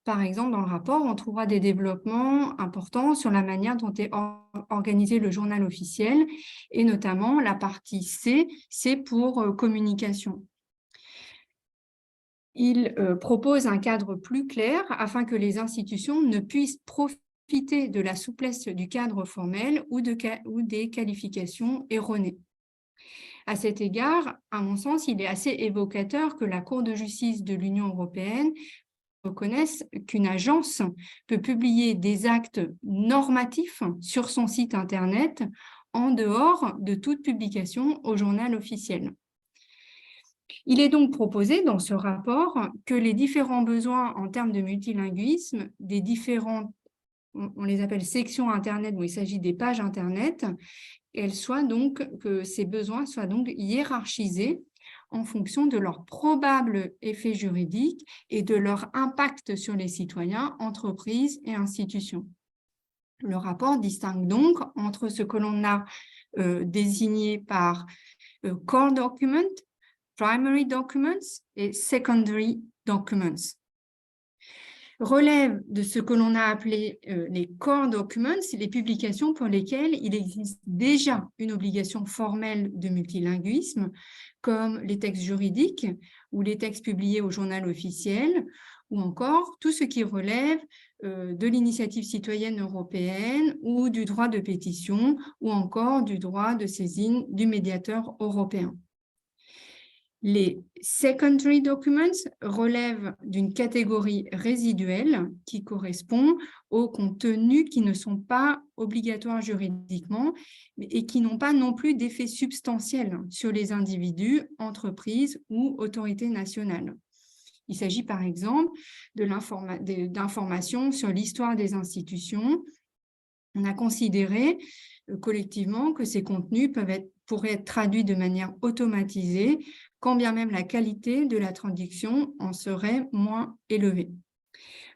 Par exemple, dans le rapport, on trouvera des développements importants sur la manière dont est organisé le journal officiel, et notamment la partie C, c'est pour communication. Il propose un cadre plus clair afin que les institutions ne puissent profiter de la souplesse du cadre formel ou des qualifications erronées. À cet égard, à mon sens, il est assez évocateur que la Cour de justice de l'Union européenne reconnaisse qu'une agence peut publier des actes normatifs sur son site Internet en dehors de toute publication au journal officiel. Il est donc proposé dans ce rapport que les différents besoins en termes de multilinguisme, des différentes, on les appelle sections Internet, où il s'agit des pages Internet, que ces besoins soient donc hiérarchisés en fonction de leur probable effet juridique et de leur impact sur les citoyens, entreprises et institutions. Le rapport distingue donc entre ce que l'on a désigné par core documents, primary documents et secondary documents. Relève de ce que l'on a appelé les core documents, les publications pour lesquelles il existe déjà une obligation formelle de multilinguisme, comme les textes juridiques ou les textes publiés au journal officiel, ou encore tout ce qui relève de l'initiative citoyenne européenne ou du droit de pétition, ou encore du droit de saisine du médiateur européen. Les secondary documents relèvent d'une catégorie résiduelle qui correspond aux contenus qui ne sont pas obligatoires juridiquement et qui n'ont pas non plus d'effet substantiel sur les individus, entreprises ou autorités nationales. Il s'agit par exemple d'informations sur l'histoire des institutions. On a considéré collectivement que ces contenus pourraient être traduits de manière automatisée, quand bien même la qualité de la traduction en serait moins élevée.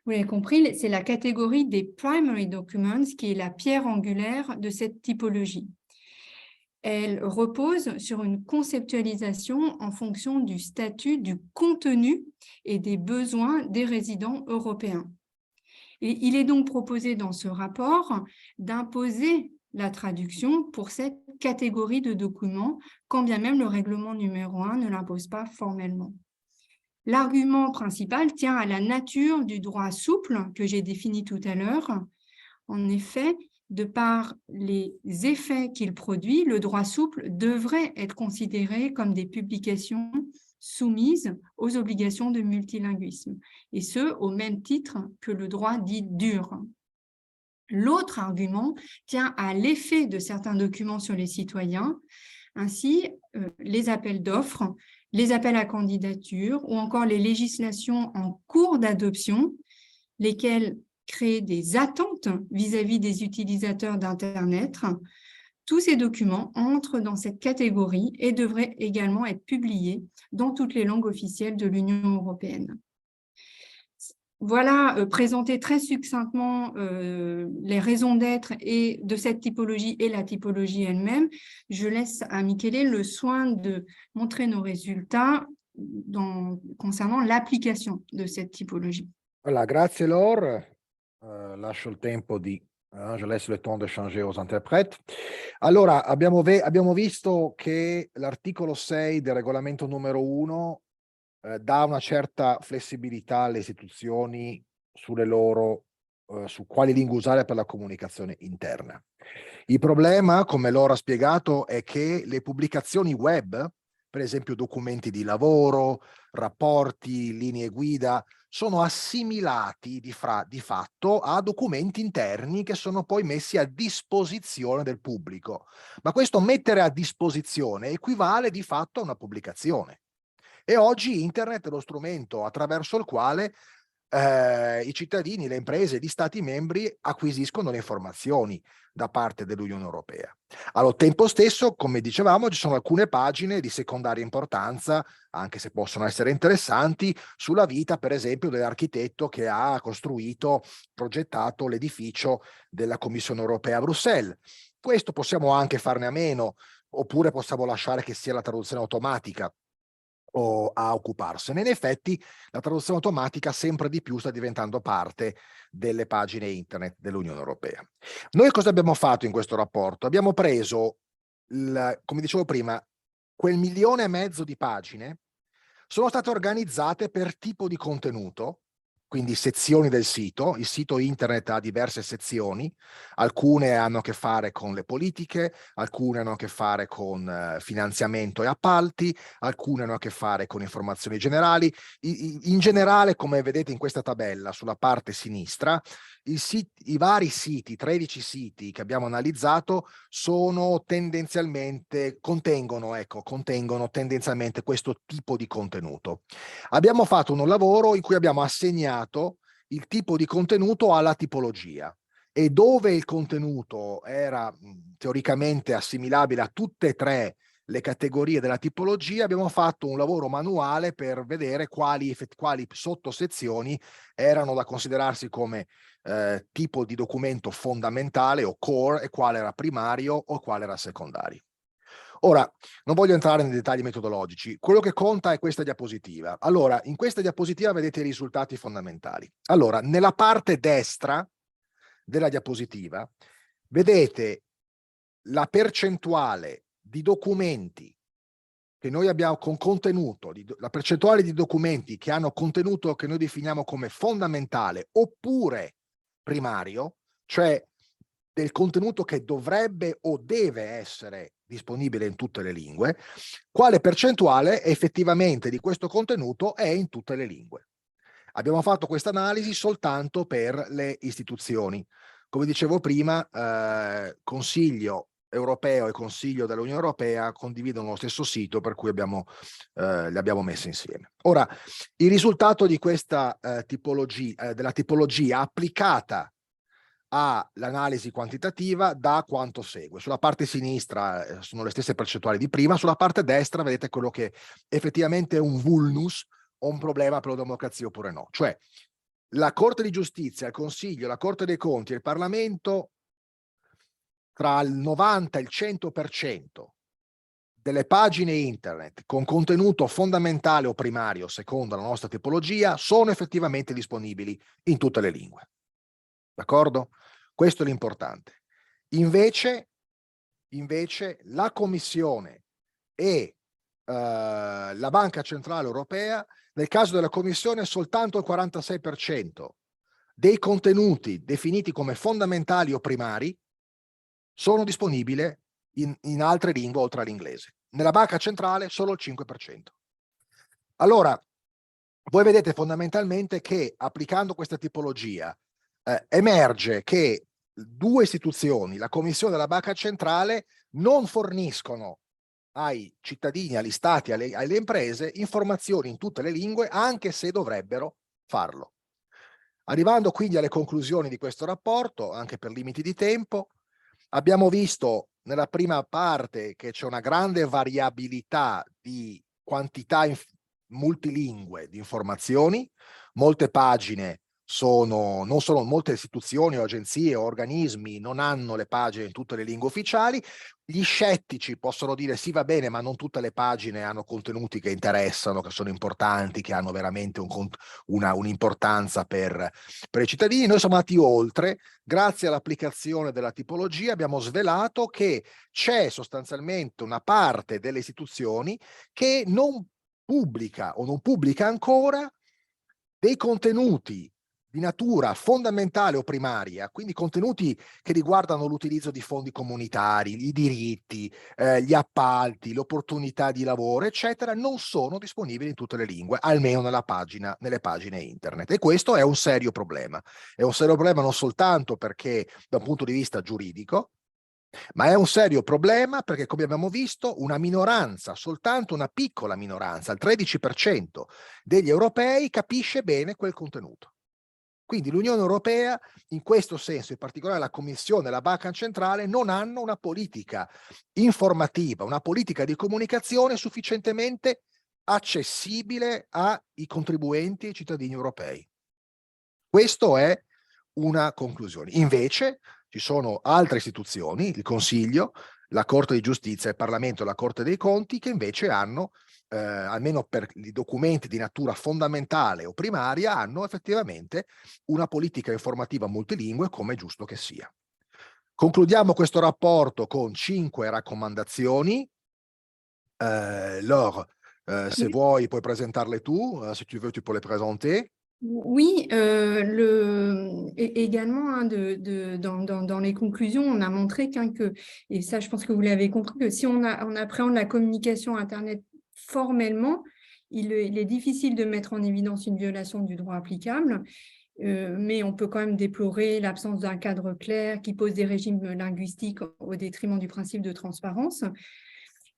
Vous l'avez compris, c'est la catégorie des primary documents qui est la pierre angulaire de cette typologie. Elle repose sur une conceptualisation en fonction du statut, du contenu et des besoins des résidents européens. Et il est donc proposé dans ce rapport d'imposer la traduction pour cette catégorie de documents, quand bien même le règlement numéro 1 ne l'impose pas formellement. L'argument principal tient à la nature du droit souple que j'ai défini tout à l'heure. En effet, de par les effets qu'il produit, le droit souple devrait être considéré comme des publications soumises aux obligations de multilinguisme, et ce, au même titre que le droit dit dur. L'autre argument tient à l'effet de certains documents sur les citoyens, ainsi les appels d'offres, les appels à candidature ou encore les législations en cours d'adoption, lesquelles créent des attentes vis-à-vis des utilisateurs d'Internet. Tous ces documents entrent dans cette catégorie et devraient également être publiés dans toutes les langues officielles de l'Union européenne. Voilà présenter très succinctement les raisons d'être et de cette typologie et la typologie elle-même. Je laisse à Michele le soin de montrer nos résultats concernant l'application de cette typologie. Voilà, grazie Laure. Lascio il tempo di Je laisse le temps de changer aux interprètes. Allora, abbiamo visto che l'articolo 6 del regolamento numero 1 dà una certa flessibilità alle istituzioni sulle loro, su quali lingue usare per la comunicazione interna. Il problema, come Laura ha spiegato, è che le pubblicazioni web, per esempio documenti di lavoro, rapporti, linee guida, sono assimilati di fatto a documenti interni che sono poi messi a disposizione del pubblico. Ma questo mettere a disposizione equivale di fatto a una pubblicazione. E oggi internet è lo strumento attraverso il quale i cittadini, le imprese, gli stati membri acquisiscono le informazioni da parte dell'Unione Europea. Allo tempo stesso, come dicevamo, ci sono alcune pagine di secondaria importanza, anche se possono essere interessanti, sulla vita, per esempio, dell'architetto che ha costruito, progettato l'edificio della Commissione Europea a Bruxelles. Questo possiamo anche farne a meno, oppure possiamo lasciare che sia la traduzione automatica a occuparsene. In effetti la traduzione automatica sempre di più sta diventando parte delle pagine internet dell'Unione Europea. Noi cosa abbiamo fatto in questo rapporto? Abbiamo preso, come dicevo prima, quel 1,5 milioni di pagine sono state organizzate per tipo di contenuto, quindi sezioni del sito. Il sito internet ha diverse sezioni, alcune hanno a che fare con le politiche, alcune hanno a che fare con finanziamento e appalti, alcune hanno a che fare con informazioni generali. In generale, come vedete in questa tabella sulla parte sinistra, i vari siti, 13 siti che abbiamo analizzato, sono tendenzialmente, contengono tendenzialmente questo tipo di contenuto. Abbiamo fatto un lavoro in cui abbiamo assegnato il tipo di contenuto alla tipologia, e dove il contenuto era teoricamente assimilabile a tutte e tre le categorie della tipologia, abbiamo fatto un lavoro manuale per vedere quali sottosezioni erano da considerarsi come tipo di documento fondamentale o core, e quale era primario o quale era secondario. Ora, non voglio entrare nei dettagli metodologici, quello che conta è questa diapositiva. Allora, in questa diapositiva vedete i risultati fondamentali. Allora, nella parte destra della diapositiva vedete la percentuale di documenti che noi abbiamo con contenuto, la percentuale di documenti che hanno contenuto che noi definiamo come fondamentale oppure primario, cioè del contenuto che dovrebbe o deve essere disponibile in tutte le lingue, quale percentuale effettivamente di questo contenuto è in tutte le lingue. Abbiamo fatto questa analisi soltanto per le istituzioni. Come dicevo prima, Consiglio europeo e Consiglio dell'Unione Europea condividono lo stesso sito, per cui le abbiamo messe insieme. Ora, il risultato di questa della tipologia applicata all'analisi quantitativa dà quanto segue. Sulla parte sinistra sono le stesse percentuali di prima, sulla parte destra vedete quello che effettivamente è un vulnus o un problema per la democrazia oppure no. Cioè, la Corte di Giustizia, il Consiglio, la Corte dei Conti e il Parlamento, tra il 90 e il 100% delle pagine internet con contenuto fondamentale o primario, secondo la nostra tipologia, sono effettivamente disponibili in tutte le lingue. D'accordo? Questo è l'importante. Invece la Commissione e la Banca Centrale Europea, nel caso della Commissione soltanto il 46% dei contenuti definiti come fondamentali o primari sono disponibili in altre lingue oltre all'inglese. Nella Banca Centrale solo il 5%. Allora, voi vedete fondamentalmente che applicando questa tipologia emerge che due istituzioni, la Commissione e la Banca Centrale, non forniscono ai cittadini, agli stati, alle imprese informazioni in tutte le lingue, anche se dovrebbero farlo. Arrivando quindi alle conclusioni di questo rapporto, anche per limiti di tempo, abbiamo visto nella prima parte che c'è una grande variabilità di quantità multilingue di informazioni, molte pagine non solo molte istituzioni o agenzie o organismi non hanno le pagine in tutte le lingue ufficiali. Gli scettici possono dire sì, va bene, ma non tutte le pagine hanno contenuti che interessano, che sono importanti, che hanno veramente un'importanza per i cittadini. Noi siamo andati oltre. Grazie all'applicazione della tipologia abbiamo svelato che c'è sostanzialmente una parte delle istituzioni che non pubblica o non pubblica ancora dei contenuti di natura fondamentale o primaria, quindi contenuti che riguardano l'utilizzo di fondi comunitari, i diritti, gli appalti, l'opportunità di lavoro, eccetera, non sono disponibili in tutte le lingue, almeno nelle pagine internet. E questo è un serio problema. È un serio problema non soltanto perché da un punto di vista giuridico, ma è un serio problema perché, come abbiamo visto, una minoranza, soltanto una piccola minoranza, il 13% degli europei capisce bene quel contenuto. Quindi l'Unione Europea, in questo senso, in particolare la Commissione e la Banca Centrale, non hanno una politica informativa, una politica di comunicazione sufficientemente accessibile ai contribuenti e ai cittadini europei. Questo è una conclusione. Invece ci sono altre istituzioni, il Consiglio, la Corte di Giustizia, il Parlamento e la Corte dei Conti, che invece hanno, almeno per i documenti di natura fondamentale o primaria, hanno effettivamente una politica informativa multilingue, come è giusto che sia. Concludiamo questo rapporto con 5 raccomandazioni. Laure, se vuoi puoi presentarle tu, si tu veux tu peux les présenter. Oui, également dans les conclusions, on a montré et ça je pense que vous l'avez compris, que si on appréhende la communication Internet formellement, il est difficile de mettre en évidence une violation du droit applicable, mais on peut quand même déplorer l'absence d'un cadre clair qui pose des régimes linguistiques au détriment du principe de transparence.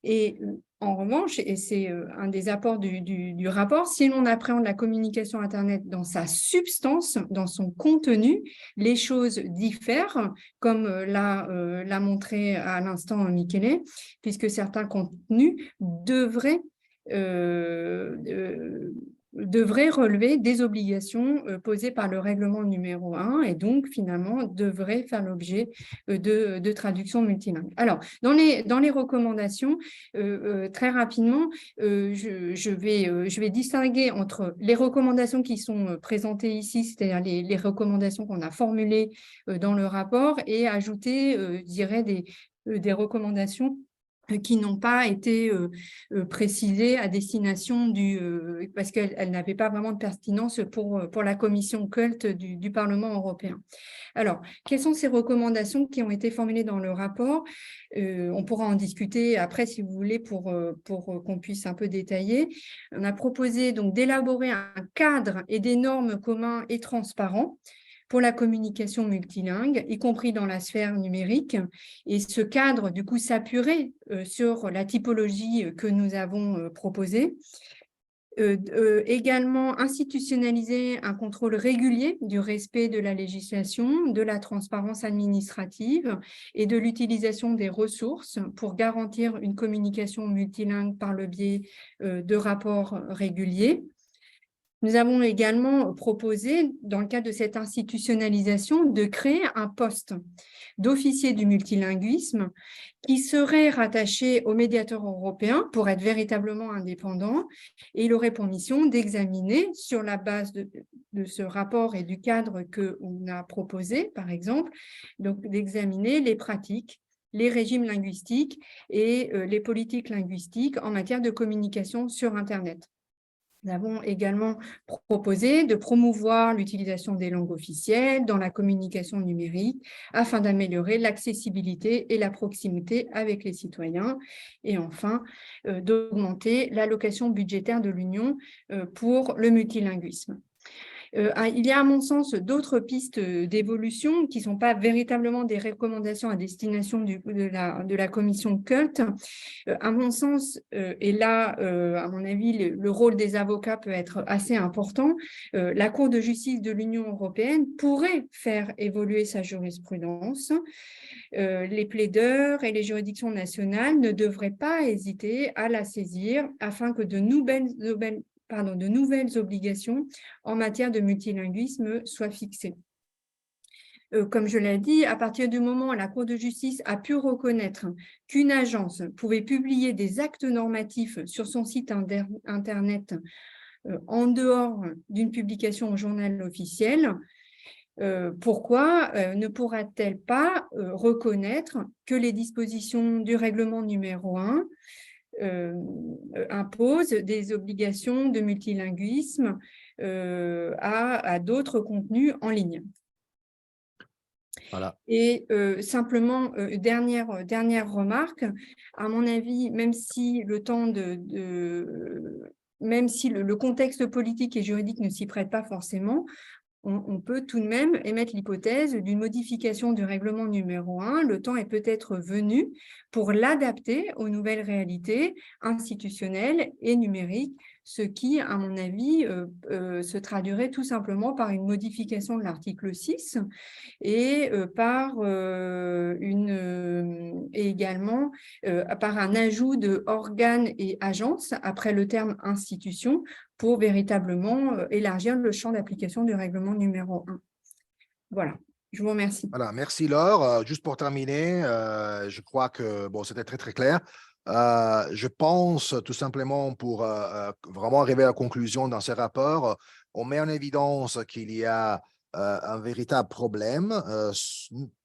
Et en revanche, et c'est un des apports du rapport, si l'on appréhende la communication Internet dans sa substance, dans son contenu, les choses diffèrent, comme l'a montré à l'instant Michele, puisque certains contenus devraient relever des obligations posées par le règlement numéro 1 et donc finalement devraient faire l'objet de traduction multilingue. Alors, dans les recommandations, très rapidement, je vais distinguer entre les recommandations qui sont présentées ici, c'est-à-dire les recommandations qu'on a formulées dans le rapport, et ajouter, je dirais, des recommandations qui n'ont pas été précisées à destination parce qu'elles n'avaient pas vraiment de pertinence pour la commission CULT du Parlement européen. Alors, quelles sont ces recommandations qui ont été formulées dans le rapport? On pourra en discuter après, si vous voulez, pour qu'on puisse un peu détailler. On a proposé donc d'élaborer un cadre et des normes communs et transparents pour la communication multilingue, y compris dans la sphère numérique. Et ce cadre, du coup, s'appuierait sur la typologie que nous avons proposée. Également institutionnaliser un contrôle régulier du respect de la législation, de la transparence administrative et de l'utilisation des ressources pour garantir une communication multilingue par le biais de rapports réguliers. Nous avons également proposé, dans le cadre de cette institutionnalisation, de créer un poste d'officier du multilinguisme qui serait rattaché au médiateur européen pour être véritablement indépendant, et il aurait pour mission d'examiner, sur la base de ce rapport et du cadre qu'on a proposé, par exemple, donc d'examiner les pratiques, les régimes linguistiques et les politiques linguistiques en matière de communication sur Internet. Nous avons également proposé de promouvoir l'utilisation des langues officielles dans la communication numérique afin d'améliorer l'accessibilité et la proximité avec les citoyens. Et enfin, d'augmenter l'allocation budgétaire de l'Union pour le multilinguisme. Il y a, à mon sens, d'autres pistes d'évolution qui ne sont pas véritablement des recommandations à destination de la commission CULT. À mon sens, et là, à mon avis, le rôle des avocats peut être assez important. La Cour de justice de l'Union européenne pourrait faire évoluer sa jurisprudence. Les plaideurs et les juridictions nationales ne devraient pas hésiter à la saisir afin que de nouvelles de nouvelles obligations en matière de multilinguisme soient fixées. Comme je l'ai dit, à partir du moment où la Cour de justice a pu reconnaître qu'une agence pouvait publier des actes normatifs sur son site Internet en dehors d'une publication au journal officiel, pourquoi ne pourra-t-elle pas reconnaître que les dispositions du règlement numéro 1 imposent des obligations de multilinguisme à d'autres contenus en ligne? Voilà. Et simplement, dernière remarque, à mon avis, même si le contexte politique et juridique ne s'y prête pas forcément, on peut tout de même émettre l'hypothèse d'une modification du règlement numéro 1. Le temps est peut-être venu pour l'adapter aux nouvelles réalités institutionnelles et numériques, ce qui, à mon avis, se traduirait tout simplement par une modification de l'article 6 et également par un ajout de organes et agences après le terme institution pour véritablement élargir le champ d'application du règlement numéro 1. Voilà, je vous remercie. Voilà, merci Laure. Juste pour terminer, je crois que bon, c'était très très clair. Je pense tout simplement pour vraiment arriver à la conclusion dans ces rapports, on met en évidence qu'il y a un véritable problème,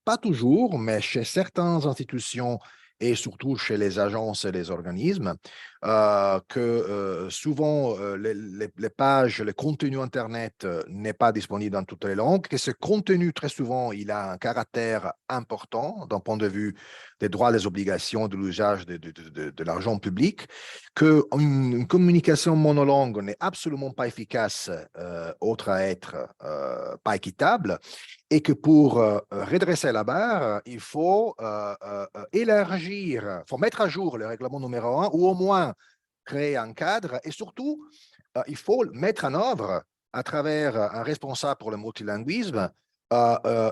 pas toujours, mais chez certaines institutions et surtout chez les agences et les organismes, que souvent les pages, le contenu Internet n'est pas disponible dans toutes les langues, que ce contenu, très souvent, il a un caractère important d'un point de vue des droits, des obligations, de l'usage de l'argent public, qu'une communication monolangue n'est absolument pas efficace, autre à être pas équitable, et que pour redresser la barre, il faut élargir, il faut mettre à jour le règlement numéro 1 ou au moins créer un cadre et surtout, il faut mettre en œuvre à travers un responsable pour le multilinguisme un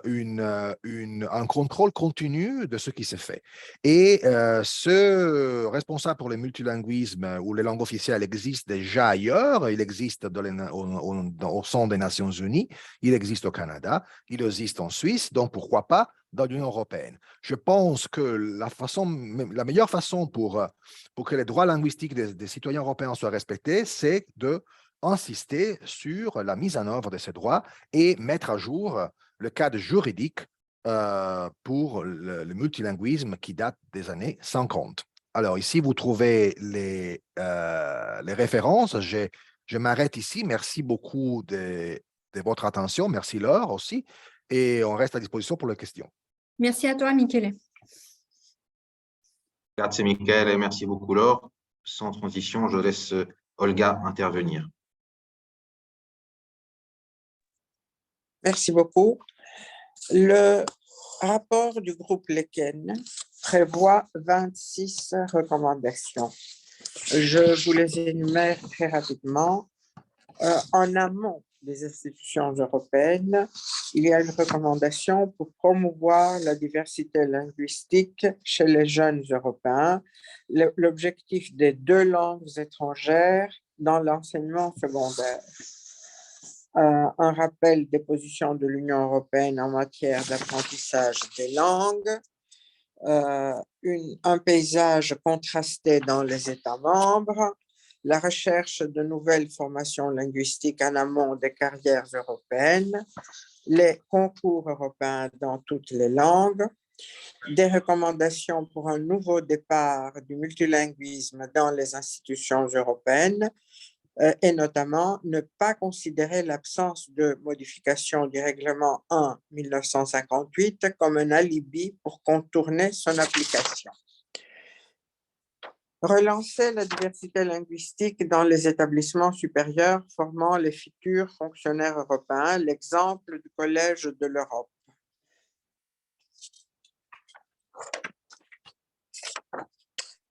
contrôle continu de ce qui se fait. Et ce responsable pour le multilinguisme ou les langues officielles existe déjà ailleurs. Il existe au sein des Nations Unies, il existe au Canada, il existe en Suisse, donc pourquoi pas dans l'Union européenne. Je pense que la meilleure façon pour que les droits linguistiques des citoyens européens soient respectés, c'est d'insister sur la mise en œuvre de ces droits et mettre à jour le cadre juridique pour le multilinguisme qui date des années 50. Alors ici, vous trouvez les références. Je m'arrête ici. Merci beaucoup de votre attention. Merci Laure aussi. Et on reste à disposition pour les questions. Merci à toi, Michele. Grazie Michele et merci beaucoup Laure. Sans transition, je laisse Olga intervenir. Merci beaucoup. Le rapport du groupe Leken prévoit 26 recommandations. Je vous les énumère très rapidement. En amont des institutions européennes, il y a une recommandation pour promouvoir la diversité linguistique chez les jeunes Européens, l'objectif des 2 langues étrangères dans l'enseignement secondaire. Un rappel des positions de l'Union européenne en matière d'apprentissage des langues, un paysage contrasté dans les États membres, la recherche de nouvelles formations linguistiques en amont des carrières européennes, les concours européens dans toutes les langues, des recommandations pour un nouveau départ du multilinguisme dans les institutions européennes, et notamment ne pas considérer l'absence de modification du règlement 1/1958 comme un alibi pour contourner son application. Relancer la diversité linguistique dans les établissements supérieurs formant les futurs fonctionnaires européens, l'exemple du Collège de l'Europe.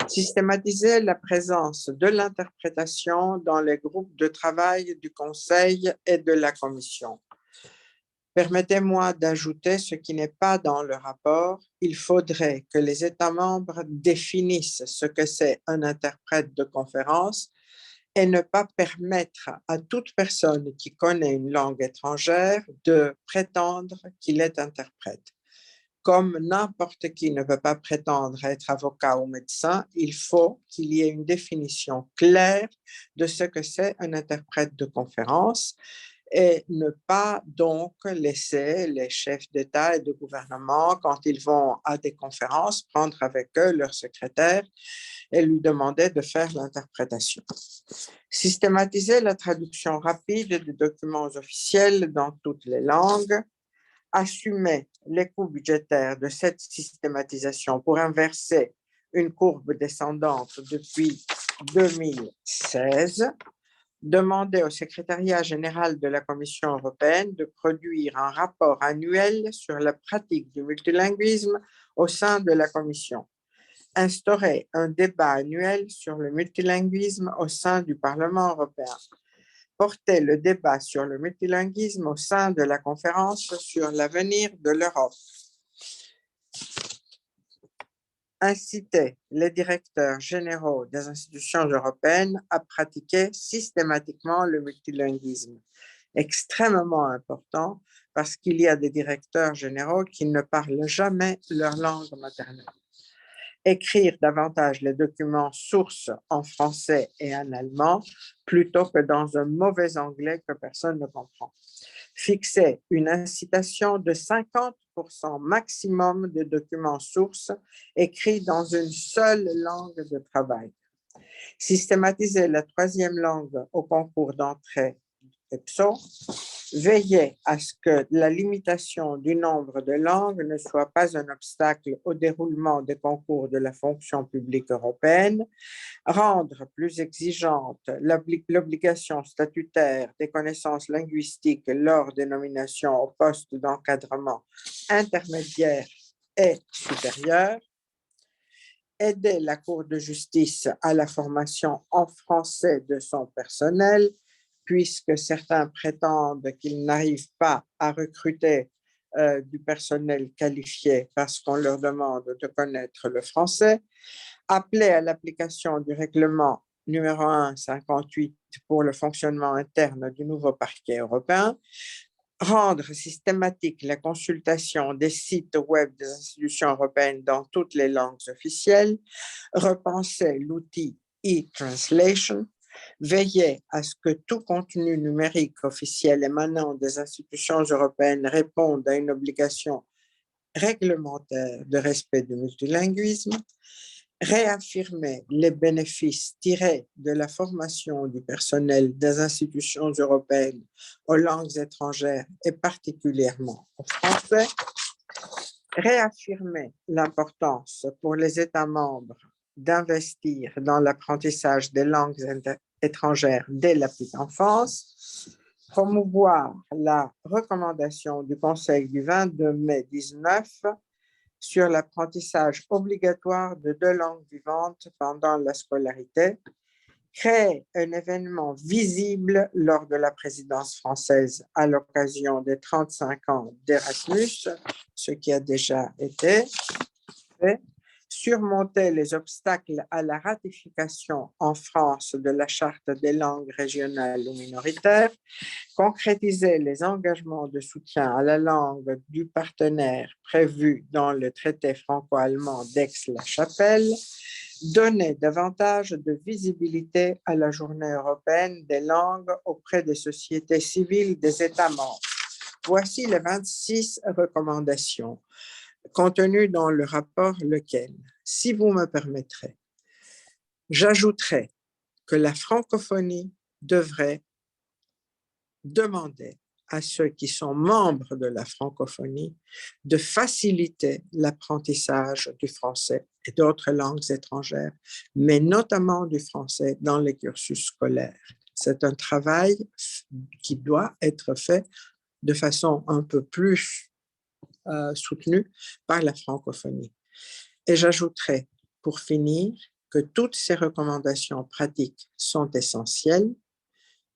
Systématiser la présence de l'interprétation dans les groupes de travail du Conseil et de la Commission. Permettez-moi d'ajouter ce qui n'est pas dans le rapport. Il faudrait que les États membres définissent ce que c'est un interprète de conférence et ne pas permettre à toute personne qui connaît une langue étrangère de prétendre qu'il est interprète. Comme n'importe qui ne peut pas prétendre être avocat ou médecin, il faut qu'il y ait une définition claire de ce que c'est un interprète de conférence et ne pas donc laisser les chefs d'État et de gouvernement, quand ils vont à des conférences, prendre avec eux leur secrétaire et lui demander de faire l'interprétation. Systématiser la traduction rapide des documents officiels dans toutes les langues, assumer les coûts budgétaires de cette systématisation pour inverser une courbe descendante depuis 2016, demander au secrétariat général de la Commission européenne de produire un rapport annuel sur la pratique du multilinguisme au sein de la Commission, instaurer un débat annuel sur le multilinguisme au sein du Parlement européen, porter le débat sur le multilinguisme au sein de la conférence sur l'avenir de l'Europe, inciter les directeurs généraux des institutions européennes à pratiquer systématiquement le multilinguisme. Extrêmement important parce qu'il y a des directeurs généraux qui ne parlent jamais leur langue maternelle. Écrire davantage les documents sources en français et en allemand plutôt que dans un mauvais anglais que personne ne comprend. Fixer une incitation de 50% maximum de documents sources écrits dans une seule langue de travail. Systématiser la troisième langue au concours d'entrée EPSO. Veiller à ce que la limitation du nombre de langues ne soit pas un obstacle au déroulement des concours de la fonction publique européenne, rendre plus exigeante l'obligation statutaire des connaissances linguistiques lors des nominations au poste d'encadrement intermédiaire et supérieur, aider la Cour de justice à la formation en français de son personnel, puisque certains prétendent qu'ils n'arrivent pas à recruter du personnel qualifié parce qu'on leur demande de connaître le français, appeler à l'application du règlement numéro 158 pour le fonctionnement interne du nouveau parquet européen, rendre systématique la consultation des sites web des institutions européennes dans toutes les langues officielles, repenser l'outil e-translation, veiller à ce que tout contenu numérique officiel émanant des institutions européennes réponde à une obligation réglementaire de respect du multilinguisme, réaffirmer les bénéfices tirés de la formation du personnel des institutions européennes aux langues étrangères et particulièrement au français, réaffirmer l'importance pour les États membres d'investir dans l'apprentissage des langues étrangères dès la petite enfance, promouvoir la recommandation du Conseil du 22 mai 19 sur l'apprentissage obligatoire de 2 langues vivantes pendant la scolarité, créer un événement visible lors de la présidence française à l'occasion des 35 ans d'Erasmus, ce qui a déjà été fait, surmonter les obstacles à la ratification en France de la Charte des langues régionales ou minoritaires, concrétiser les engagements de soutien à la langue du partenaire prévus dans le traité franco-allemand d'Aix-la-Chapelle, donner davantage de visibilité à la Journée européenne des langues auprès des sociétés civiles des États membres. Voici les 26 recommandations contenues dans le rapport Lequen. Si vous me permettrez, j'ajouterai que la francophonie devrait demander à ceux qui sont membres de la francophonie de faciliter l'apprentissage du français et d'autres langues étrangères, mais notamment du français dans les cursus scolaires. C'est un travail qui doit être fait de façon un peu plus soutenue par la francophonie. Et j'ajouterai, pour finir, que toutes ces recommandations pratiques sont essentielles,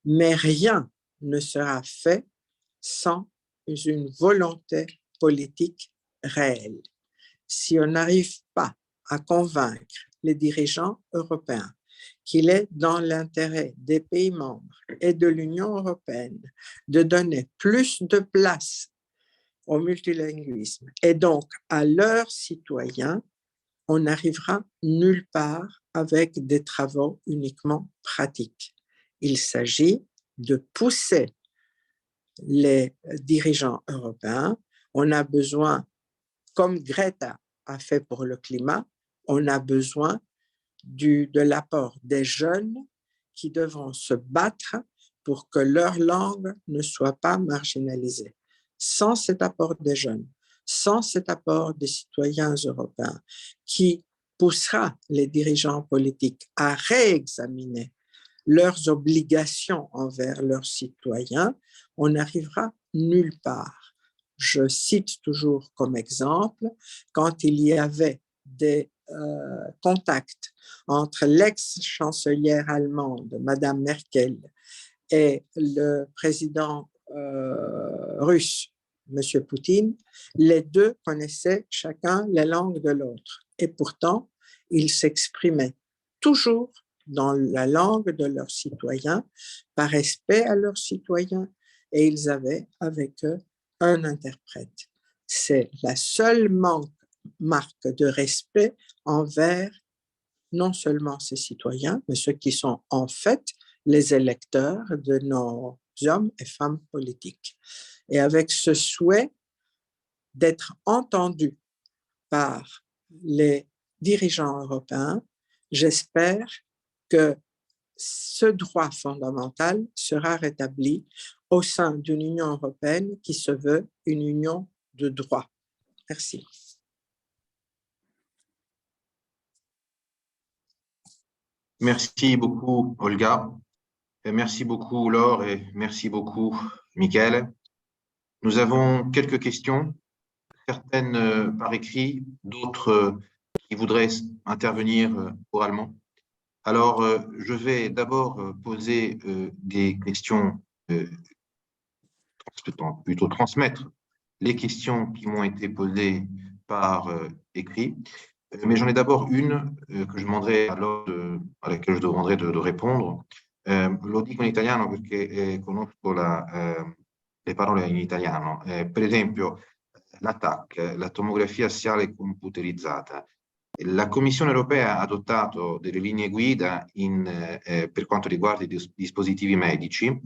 mais rien ne sera fait sans une volonté politique réelle. Si on n'arrive pas à convaincre les dirigeants européens qu'il est dans l'intérêt des pays membres et de l'Union européenne de donner plus de place au multilinguisme et donc à leurs citoyens, on n'arrivera nulle part avec des travaux uniquement pratiques. Il s'agit de pousser les dirigeants européens. On a besoin, comme Greta a fait pour le climat, on a besoin de l'apport des jeunes qui devront se battre pour que leur langue ne soit pas marginalisée. Sans cet apport des jeunes, sans cet apport des citoyens européens qui poussera les dirigeants politiques à réexaminer leurs obligations envers leurs citoyens, on n'arrivera nulle part. Je cite toujours comme exemple, quand il y avait des contacts entre l'ex-chancelière allemande, Madame Merkel, et le président russe, M. Poutine, les deux connaissaient chacun la langue de l'autre. Et pourtant, ils s'exprimaient toujours dans la langue de leurs citoyens, par respect à leurs citoyens, et ils avaient avec eux un interprète. C'est la seule marque de respect envers non seulement ces citoyens, mais ceux qui sont en fait les électeurs de nos hommes et femmes politiques. Et avec ce souhait d'être entendus par les dirigeants européens, j'espère que ce droit fondamental sera rétabli au sein d'une Union européenne qui se veut une union de droit. Merci. Merci beaucoup, Olga. Et merci beaucoup, Laure, et merci beaucoup, Michael. Nous avons quelques questions, certaines par écrit, d'autres qui voudraient intervenir oralement. Alors, je vais d'abord poser des questions, plutôt transmettre les questions qui m'ont été posées par écrit. Mais j'en ai d'abord une que je demanderai à laquelle je demanderai de répondre. Lo dico in italiano perché conosco le parole in italiano. Per esempio, l'ATAC, la tomografia assiale computerizzata. La Commissione europea ha adottato delle linee guida per quanto riguarda i dispositivi medici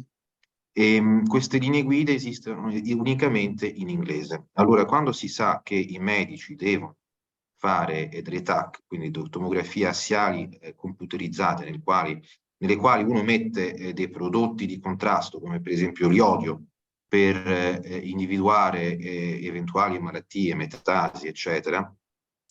e queste linee guida esistono unicamente in inglese. Allora, quando si sa che i medici devono fare delle TAC, quindi tomografie assiali computerizzate, nelle quali uno mette dei prodotti di contrasto, come per esempio l'iodio, per individuare eventuali malattie, metastasi, eccetera.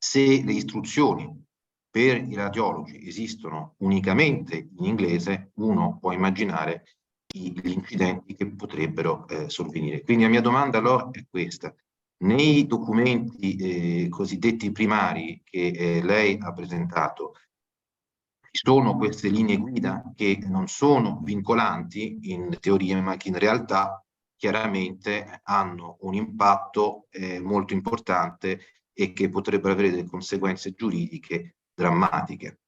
Se le istruzioni per i radiologi esistono unicamente in inglese, uno può immaginare gli incidenti che potrebbero sovvenire. Quindi la mia domanda allora è questa. Nei documenti cosiddetti primari che lei ha presentato, ci sono queste linee guida che non sono vincolanti in teoria, ma che in realtà chiaramente hanno un impatto molto importante et che potrebbero avere delle conseguenze giuridiche drammatiche.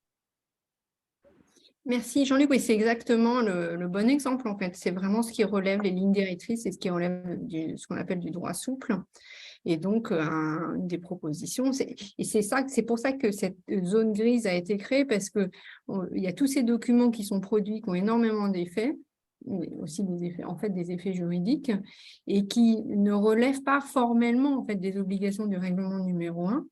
Merci Jean-Luc, oui, c'est exactement le bon exemple en fait. C'est vraiment ce qui relève les lignes directrices et ce qui relève ce qu'on appelle du droit souple. Et donc, une des propositions, et c'est pour ça que cette zone grise a été créée, parce qu'il y a tous ces documents qui sont produits, qui ont énormément d'effets, mais aussi des effets juridiques, et qui ne relèvent pas formellement en fait, des obligations du règlement numéro 1,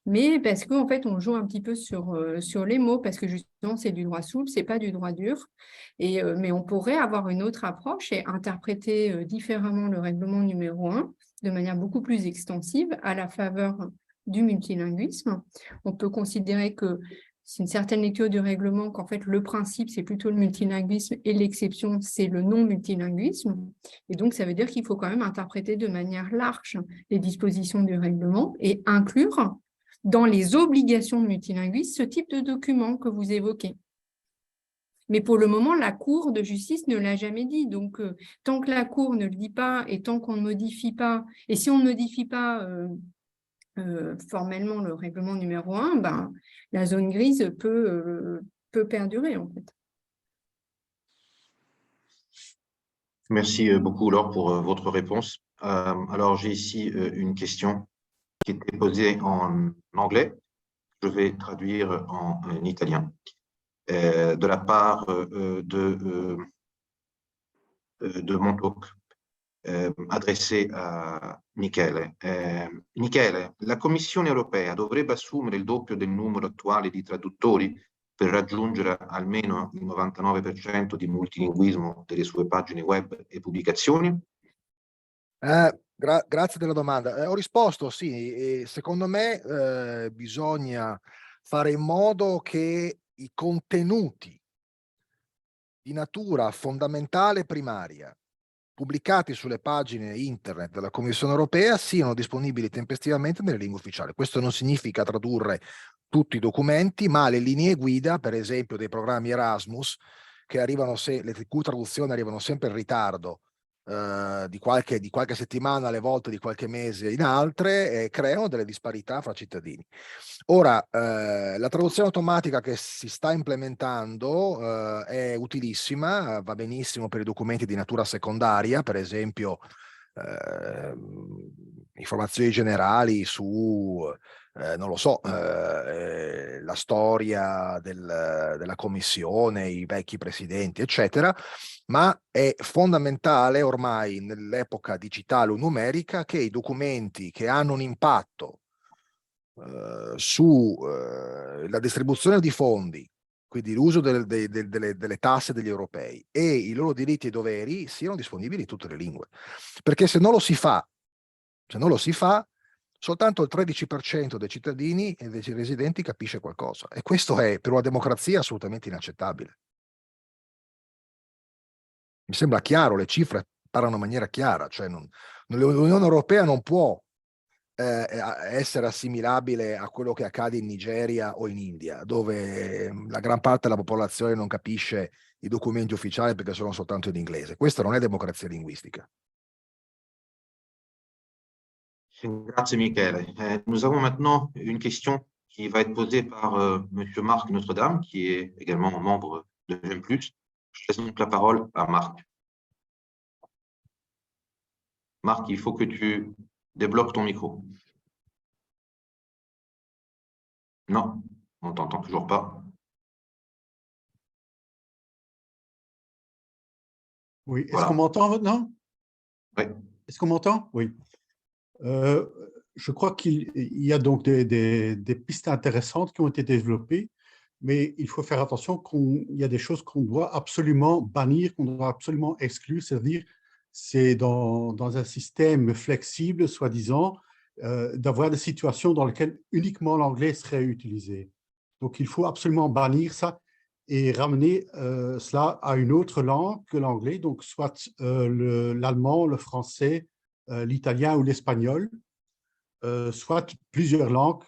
mais parce qu'en fait, on joue un petit peu sur les mots, parce que justement, c'est du droit souple, ce n'est pas du droit dur, mais on pourrait avoir une autre approche et interpréter différemment le règlement numéro 1, de manière beaucoup plus extensive à la faveur du multilinguisme. On peut considérer que c'est une certaine lecture du règlement qu'en fait le principe c'est plutôt le multilinguisme et l'exception c'est le non-multilinguisme. Et donc ça veut dire qu'il faut quand même interpréter de manière large les dispositions du règlement et inclure dans les obligations de multilinguisme ce type de document que vous évoquez. Mais pour le moment, la Cour de justice ne l'a jamais dit. Donc, tant que la Cour ne le dit pas et tant qu'on ne modifie pas, et si on ne modifie pas formellement le règlement numéro 1, ben, la zone grise peut peut perdurer en fait. Merci beaucoup, Laure, pour votre réponse. Alors, j'ai ici une question qui était posée en anglais. Je vais traduire en italien. De la part de Montauk, adressé a Michele. Michele, la Commissione europea dovrebbe assumere il doppio del numero attuale di traduttori per raggiungere almeno il 99% di multilinguismo delle sue pagine web e pubblicazioni? Grazie della domanda. Ho risposto sì, e secondo me bisogna fare in modo che i contenuti di natura fondamentale primaria pubblicati sulle pagine internet della Commissione europea siano disponibili tempestivamente nelle lingue ufficiali. Questo non significa tradurre tutti i documenti, ma le linee guida, per esempio dei programmi Erasmus, che arrivano le cui traduzioni arrivano sempre in ritardo di qualche settimana, alle volte di qualche mese in altre, creano delle disparità fra cittadini. Ora, la traduzione automatica che si sta implementando è utilissima, va benissimo per i documenti di natura secondaria, per esempio informazioni generali su, non lo so, la storia della commissione, i vecchi presidenti, eccetera, ma è fondamentale ormai nell'epoca digitale o numerica che i documenti che hanno un impatto sulla distribuzione di fondi, quindi l'uso delle tasse degli europei e i loro diritti e doveri siano disponibili in tutte le lingue. Perché se non lo si fa, soltanto il 13% dei cittadini e dei residenti capisce qualcosa. E questo è per una democrazia assolutamente inaccettabile. Mi sembra chiaro, le cifre parlano in maniera chiara, cioè l'Unione Europea non può essere assimilabile a quello che accade in Nigeria o in India, dove la gran parte della popolazione non capisce i documenti ufficiali perché sono soltanto in inglese. Questa non è democrazia linguistica. Grazie Michele. Nous avons maintenant une question qui va être posée par Monsieur Marc Notre-Dame, qui est également membre de J'aime Plus. Je laisse donc la parole à Marc. Marc, il faut que tu débloques ton micro. Non, on ne t'entend toujours pas. Oui, est-ce Voilà. qu'on m'entend maintenant? Oui. Est-ce qu'on m'entend? Oui. Je crois qu'il y a donc des pistes intéressantes qui ont été développées, mais il faut faire attention qu'il y a des choses qu'on doit absolument bannir, qu'on doit absolument exclure, c'est-à-dire c'est dans un système flexible, soi-disant, d'avoir des situations dans lesquelles uniquement l'anglais serait utilisé. Donc, il faut absolument bannir ça et ramener cela à une autre langue que l'anglais, donc soit l'allemand, le français, l'italien ou l'espagnol, soit plusieurs langues,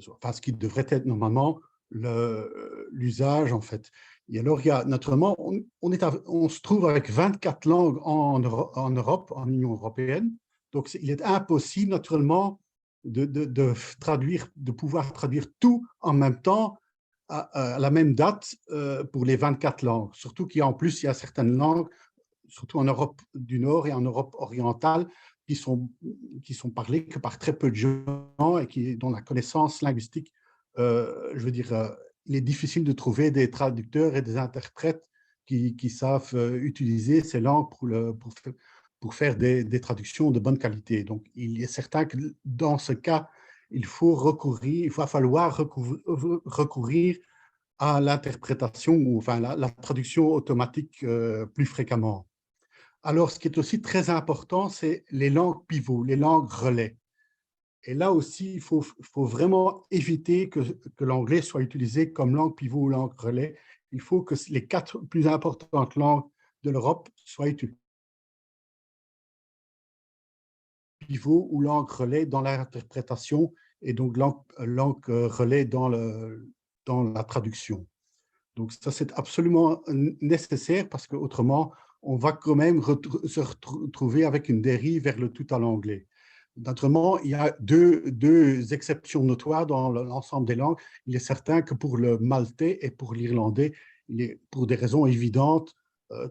enfin, ce qui devrait être normalement l'usage en fait. Et alors, il y a naturellement, on se trouve avec 24 langues en Europe, en Union européenne, donc il est impossible naturellement de pouvoir traduire tout en même temps à la même date pour les 24 langues, surtout qu'en plus, il y a certaines langues, surtout en Europe du Nord et en Europe orientale, qui sont parlées que par très peu de gens et dont la connaissance linguistique, je veux dire, il est difficile de trouver des traducteurs et des interprètes qui savent utiliser ces langues pour faire des traductions de bonne qualité. Donc, il est certain que dans ce cas, il va falloir recourir à l'interprétation ou enfin la traduction automatique plus fréquemment. Alors, ce qui est aussi très important, c'est les langues pivots, les langues relais. Et là aussi, il faut vraiment éviter que l'anglais soit utilisé comme langue pivot ou langue relais. Il faut que les 4 plus importantes langues de l'Europe soient utilisées pivot ou langue relais dans l'interprétation et donc langue relais dans la traduction. Donc ça, c'est absolument nécessaire parce qu'autrement, on va quand même se retrouver avec une dérive vers le tout à l'anglais. Autrement, il y a deux exceptions notoires dans l'ensemble des langues. Il est certain que pour le maltais et pour l'irlandais, il est, pour des raisons évidentes,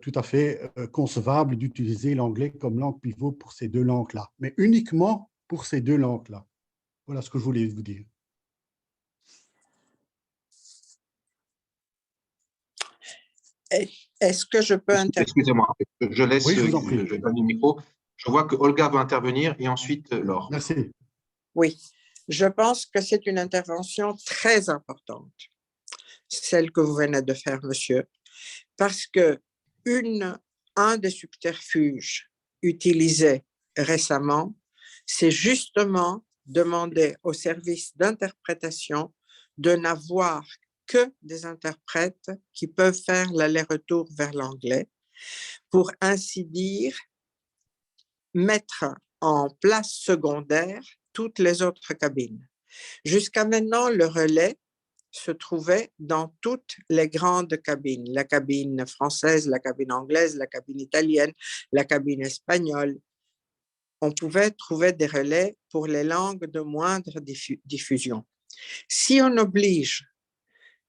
tout à fait concevable d'utiliser l'anglais comme langue pivot pour ces deux langues-là, mais uniquement pour ces deux langues-là. Voilà ce que je voulais vous dire. Est-ce que je peux intervenir? Excusez-moi, je laisse Oui, je vous en prie. je donne le micro. Je vois que Olga va intervenir et ensuite Laure. Merci. Oui, je pense que c'est une intervention très importante, celle que vous venez de faire, monsieur, parce que un des subterfuges utilisés récemment, c'est justement demander au service d'interprétation de n'avoir que des interprètes qui peuvent faire l'aller-retour vers l'anglais, pour ainsi dire, mettre en place secondaire toutes les autres cabines. Jusqu'à maintenant, le relais se trouvait dans toutes les grandes cabines, la cabine française, la cabine anglaise, la cabine italienne, la cabine espagnole. On pouvait trouver des relais pour les langues de moindre diffusion. Si on oblige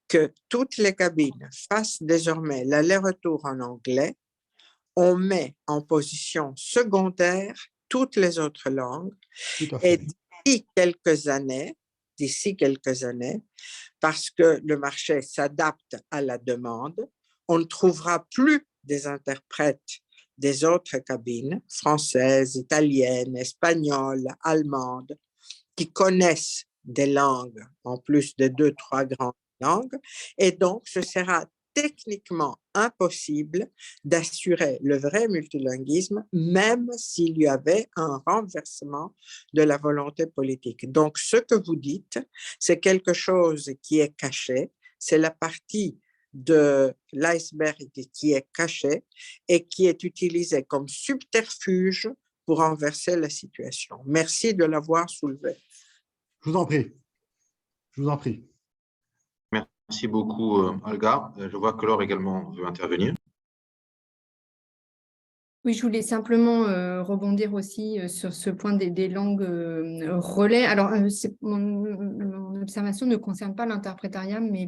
que toutes les cabines fassent désormais l'aller-retour en anglais, on met en position secondaire toutes les autres langues. Et d'ici quelques années, parce que le marché s'adapte à la demande, on ne trouvera plus des interprètes des autres cabines, françaises, italiennes, espagnoles, allemandes, qui connaissent des langues, en plus de 2-3 grandes langues, et donc ce sera techniquement impossible d'assurer le vrai multilinguisme, même s'il y avait un renversement de la volonté politique. Donc, ce que vous dites, c'est quelque chose qui est caché, c'est la partie de l'iceberg qui est cachée et qui est utilisée comme subterfuge pour renverser la situation. Merci de l'avoir soulevé. Je vous en prie. Je vous en prie. Merci beaucoup, Olga. Je vois que Laure également veut intervenir. Oui, je voulais simplement rebondir aussi sur ce point des langues relais. Alors, mon observation ne concerne pas l'interprétariat, mais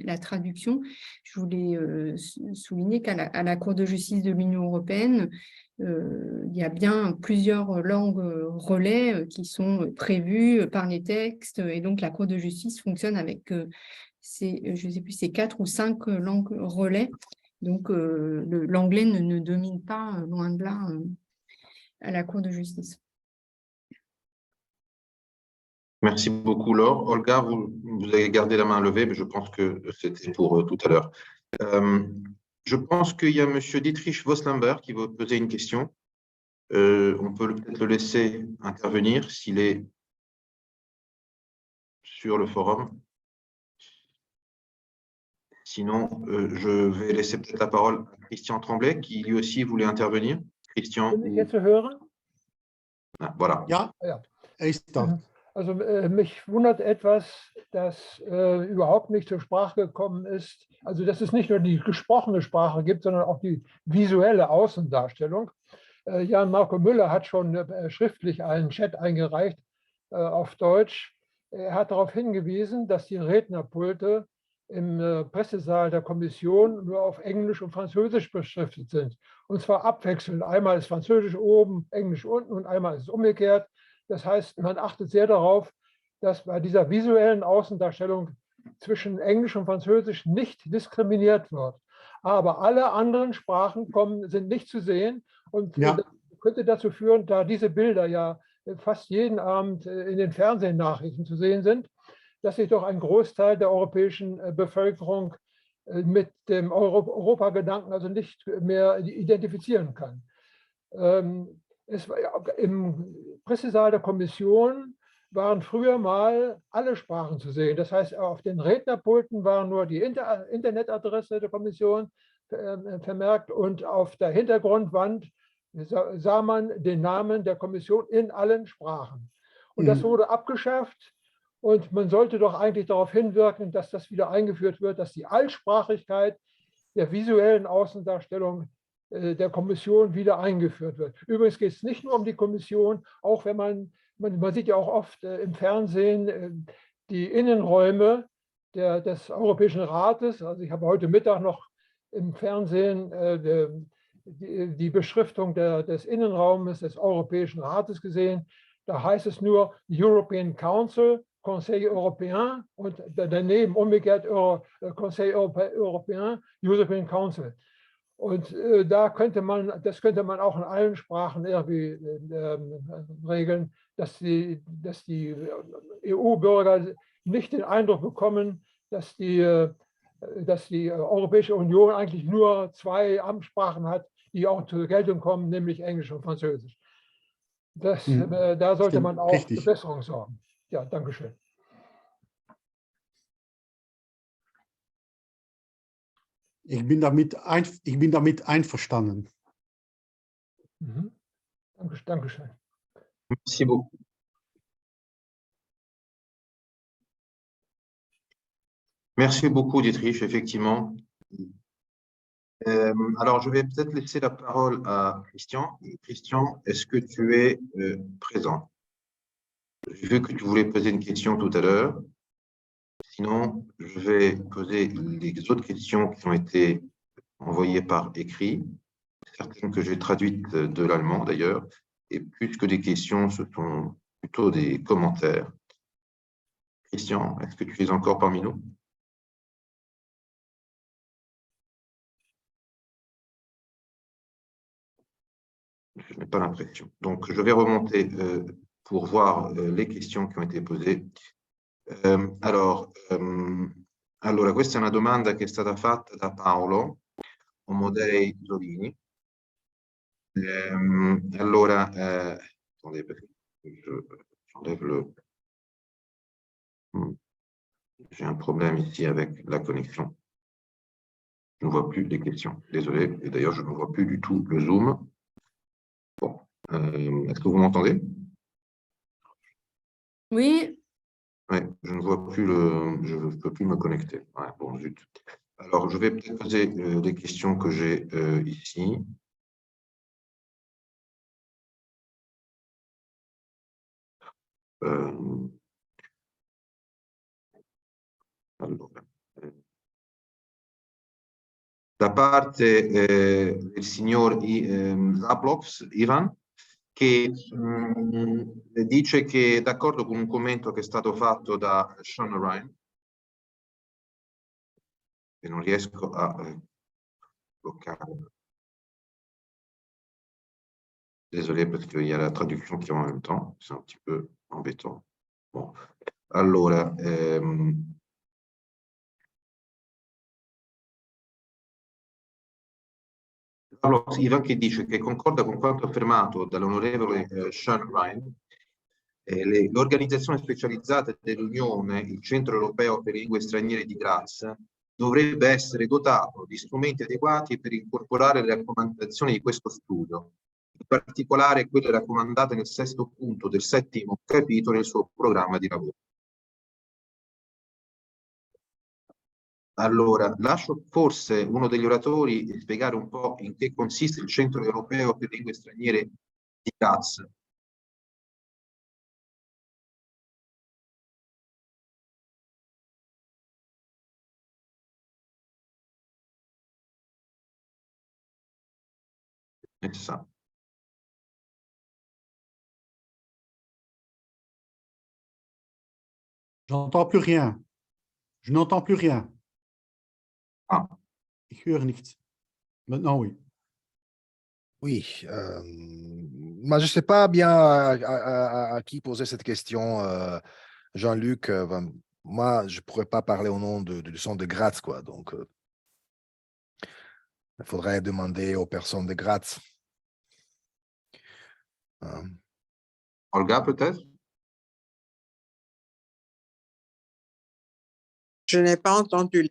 la traduction. Je voulais souligner qu'à la Cour de justice de l'Union européenne, il y a bien plusieurs langues relais qui sont prévues par les textes. Et donc, la Cour de justice fonctionne avec, je ne sais plus, c'est 4 ou 5 langues relais. Donc, l'anglais ne domine pas, loin de là, à la Cour de justice. Merci beaucoup, Laure. Olga, vous avez gardé la main levée, mais je pense que c'était pour tout à l'heure. Je pense qu'il y a M. Dietrich Voslamber qui veut poser une question. On peut peut-être le laisser intervenir s'il est sur le forum. Sinon, je vais laisser peut-être la parole à Christian Tremblay, qui lui aussi voulait intervenir. Christian. Ah, voilà. Ja, er ist da. Also mich wundert etwas, dass überhaupt nicht zur Sprache gekommen ist, also dass es nicht nur die gesprochene Sprache gibt, sondern auch die visuelle Außendarstellung. Jan Marco Müller hat schon schriftlich einen Chat eingereicht auf Deutsch. Er hat darauf hingewiesen, dass die Rednerpulte im Pressesaal der Kommission nur auf Englisch und Französisch beschriftet sind. Und zwar abwechselnd. Einmal ist Französisch oben, Englisch unten und einmal ist es umgekehrt. Das heißt, man achtet sehr darauf, dass bei dieser visuellen Außendarstellung zwischen Englisch und Französisch nicht diskriminiert wird. Aber alle anderen Sprachen sind nicht zu sehen und das könnte dazu führen, da diese Bilder ja fast jeden Abend in den Fernsehnachrichten zu sehen sind, dass sich doch ein Großteil der europäischen Bevölkerung mit dem Europagedanken also nicht mehr identifizieren kann. Im Pressesaal der Kommission waren früher mal alle Sprachen zu sehen. Das heißt, auf den Rednerpulten war nur die Internetadresse der Kommission vermerkt und auf der Hintergrundwand sah man den Namen der Kommission in allen Sprachen. Und das wurde abgeschafft. Und man sollte doch eigentlich darauf hinwirken, dass das wieder eingeführt wird, dass die Allsprachigkeit der visuellen Außendarstellung der Kommission wieder eingeführt wird. Übrigens geht es nicht nur um die Kommission, auch wenn man sieht ja auch oft im Fernsehen die Innenräume des Europäischen Rates. Also ich habe heute Mittag noch im Fernsehen die Beschriftung des Innenraumes des Europäischen Rates gesehen. Da heißt es nur European Council, Conseil Européen und daneben umgekehrt Conseil Européen, European Council. Und das könnte man auch in allen Sprachen irgendwie regeln, dass die EU-Bürger nicht den Eindruck bekommen, dass die Europäische Union eigentlich nur zwei Amtssprachen hat, die auch zur Geltung kommen, nämlich Englisch und Französisch. Da sollte man auch für Besserung sorgen. Ja, danke schön. Ich bin damit einverstanden. Mhm. Dankeschön. Merci beaucoup. Merci beaucoup, Dietrich, effectivement. Alors, je vais peut-être laisser la parole à Christian. Christian, est-ce que tu es présent? J'ai vu que tu voulais poser une question tout à l'heure. Sinon, je vais poser les autres questions qui ont été envoyées par écrit, certaines que j'ai traduites de l'allemand d'ailleurs, et plus que des questions, ce sont plutôt des commentaires. Christian, est-ce que tu es encore parmi nous? Je n'ai pas l'impression. Donc, je vais remonter pour voir les questions qui ont été posées. Allora, questa è una domanda che è stata fatta da Paolo Omodei Zolini. Allora, attendez, perché j'enlève le... J'ai un problème ici avec la connexion. Je ne vois plus les questions, désolé. Et d'ailleurs, je ne vois plus du tout le Zoom. Bon, est-ce que vous m'entendez? Oui. Oui, je ne vois plus je ne peux plus me connecter. Ouais, bon, zut. Alors, je vais peut-être poser les questions que j'ai ici. Allora. Da parte del signor Zablox, Ivan, che dice che è d'accordo con un commento che è stato fatto da Sean Ryan, e non riesco a bloccare. Désolé parce qu'il y a la traduction qui est en même temps, c'est un petit peu embêtant. Bon. Allora, Ivan che dice che concorda con quanto affermato dall'onorevole Sean Ryan. L'organizzazione specializzata dell'Unione, il Centro Europeo per le Lingue Straniere di Graz, dovrebbe essere dotato di strumenti adeguati per incorporare le raccomandazioni di questo studio, in particolare quelle raccomandate nel 6° punto del 7° capitolo del suo programma di lavoro. Allora, lascio forse uno degli oratori spiegare un po' in che consiste il Centro Europeo per le Lingue Straniere di Graz. J'entends plus rien. Je n'entends plus rien. Ah. Ich höre nichts. Maintenant, oui. Oui, moi je ne sais pas bien à qui poser cette question, Jean-Luc. Moi, je ne pourrais pas parler au nom du centre de Graz, quoi. Donc, il faudrait demander aux personnes de Graz. Olga, peut-être? Je n'ai pas entendu.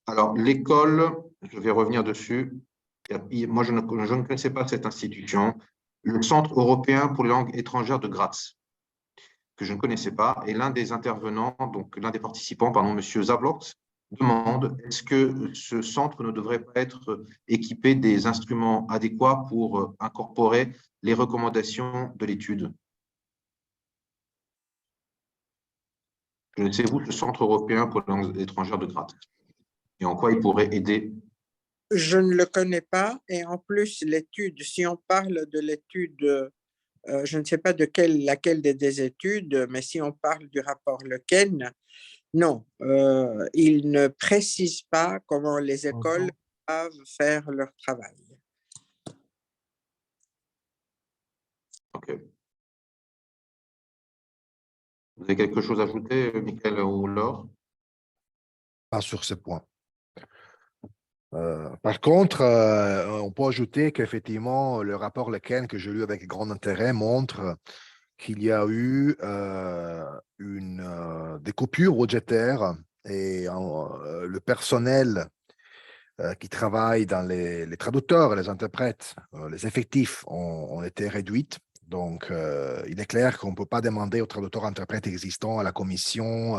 Alors, l'école, je vais revenir dessus. Moi, je ne connaissais pas cette institution. Le Centre européen pour les langues étrangères de Graz, que je ne connaissais pas, et l'un des intervenants, donc l'un des participants, pardon, M. Zablox, demande, est-ce que ce centre ne devrait pas être équipé des instruments adéquats pour incorporer les recommandations de l'étude? Connaissez-vous le Centre européen pour les langues étrangères de Graz? Et en quoi il pourrait aider? Je ne le connais pas. Et en plus, l'étude, si on parle de l'étude, je ne sais pas de laquelle des études, mais si on parle du rapport Lequen, non, il ne précise pas comment les écoles doivent faire leur travail. Ok. Vous avez quelque chose à ajouter, Michael ou Laure? Pas sur ce point. Par contre, on peut ajouter qu'effectivement, le rapport Lequen que j'ai lu avec grand intérêt montre qu'il y a eu des coupures budgétaires et le personnel qui travaille dans les traducteurs et les interprètes, les effectifs ont été réduits. Donc, il est clair qu'on ne peut pas demander aux traducteurs interprètes existants à la Commission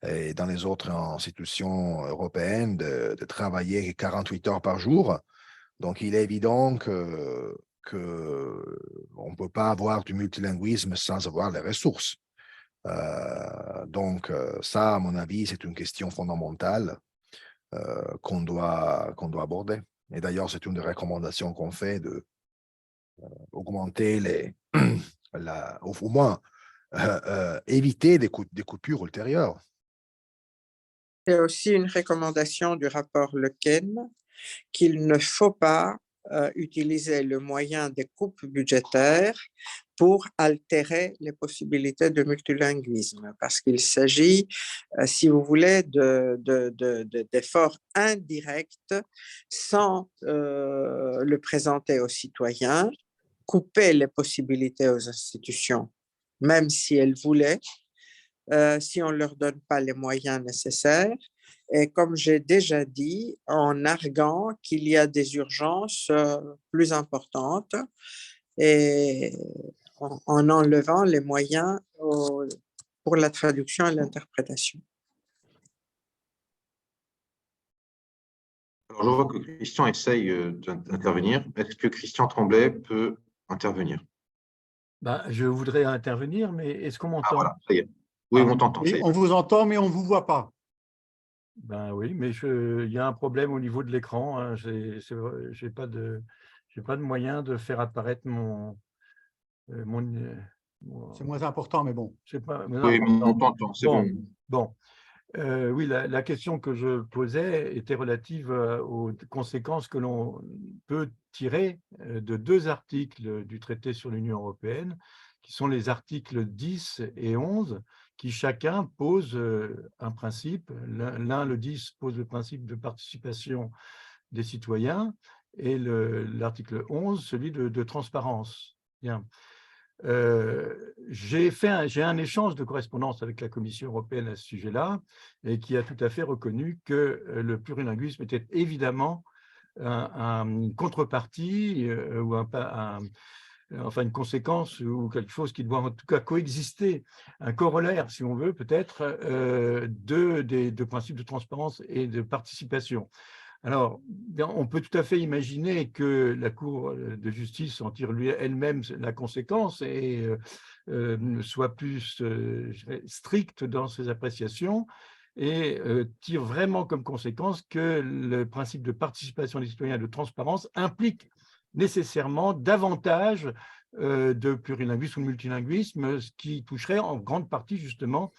et dans les autres institutions européennes de travailler 48 heures par jour. Donc, il est évident qu'on ne peut pas avoir du multilinguisme sans avoir les ressources. Donc, ça, à mon avis, c'est une question fondamentale qu'on doit aborder. Et d'ailleurs, c'est une des recommandations qu'on fait d'augmenter au moins éviter des coupures ultérieures. C'est aussi une recommandation du rapport Lequen qu'il ne faut pas utiliser le moyen des coupes budgétaires pour altérer les possibilités de multilinguisme, parce qu'il s'agit, si vous voulez, d'efforts indirects sans le présenter aux citoyens, couper les possibilités aux institutions, même si elles voulaient, si on ne leur donne pas les moyens nécessaires. Et comme j'ai déjà dit, en arguant qu'il y a des urgences plus importantes et en enlevant les moyens pour la traduction et l'interprétation. Alors, je vois que Christian essaye d'intervenir. Est-ce que Christian Tremblay peut intervenir? Ben, je voudrais intervenir, mais est-ce qu'on m'entend? Ah, voilà, ça y est. Oui, on t'entend. Oui, on vous entend, mais on ne vous voit pas. Ben oui, mais il y a un problème au niveau de l'écran. Hein. Je n'ai pas de moyen de faire apparaître mon c'est moins important, mais bon. Pas, oui, mais on t'entend, c'est bon. Bon. Oui, la question que je posais était relative aux conséquences que l'on peut tirer de deux articles du traité sur l'Union européenne, qui sont les articles 10 et 11, qui chacun pose un principe. L'un, le 10, pose le principe de participation des citoyens, et l'article 11, celui de transparence. Bien. J'ai un échange de correspondance avec la Commission européenne à ce sujet-là, et qui a tout à fait reconnu que le plurilinguisme était évidemment une contrepartie ou enfin une conséquence ou quelque chose qui doit en tout cas coexister, un corollaire, si on veut, peut-être, de principes de transparence et de participation. Alors, on peut tout à fait imaginer que la Cour de justice en tire elle-même la conséquence et soit plus stricte dans ses appréciations et tire vraiment comme conséquence que le principe de participation des citoyens et de transparence implique nécessairement davantage de plurilinguisme ou de multilinguisme, ce qui toucherait en grande partie justement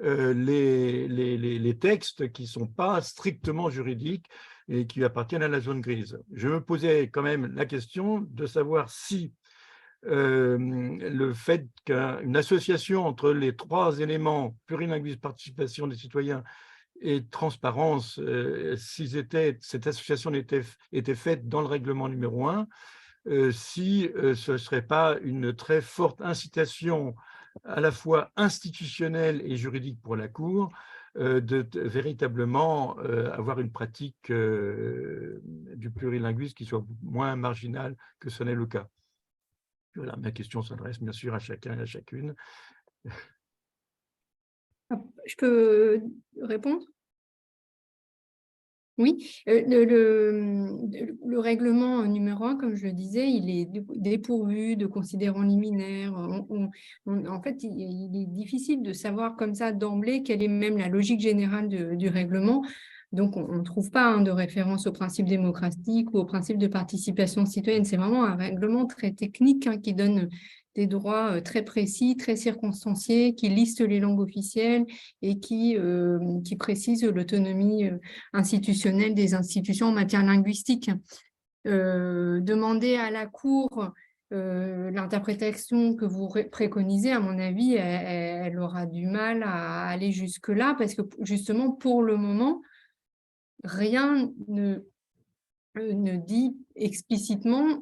les textes qui ne sont pas strictement juridiques et qui appartiennent à la zone grise. Je me posais quand même la question de savoir si le fait qu'une association entre les trois éléments, plurilinguisme, participation des citoyens et transparence, si cette association était faite dans le règlement numéro 1, si ce ne serait pas une très forte incitation à la fois institutionnelle et juridique pour la Cour, de véritablement avoir une pratique du plurilinguisme qui soit moins marginale que ce n'est le cas. Voilà, ma question s'adresse bien sûr à chacun et à chacune. Je peux répondre? Oui, le règlement numéro 1, comme je le disais, il est dépourvu de considérants liminaires. En fait, il est difficile de savoir comme ça d'emblée quelle est même la logique générale du règlement. Donc, on ne trouve pas de référence au principe démocratique ou au principe de participation citoyenne. C'est vraiment un règlement très technique qui donne des droits très précis, très circonstanciés, qui liste les langues officielles et qui précise l'autonomie institutionnelle des institutions en matière linguistique. Demander à la Cour l'interprétation que vous préconisez, à mon avis, elle aura du mal à aller jusque-là parce que justement, pour le moment, rien ne dit explicitement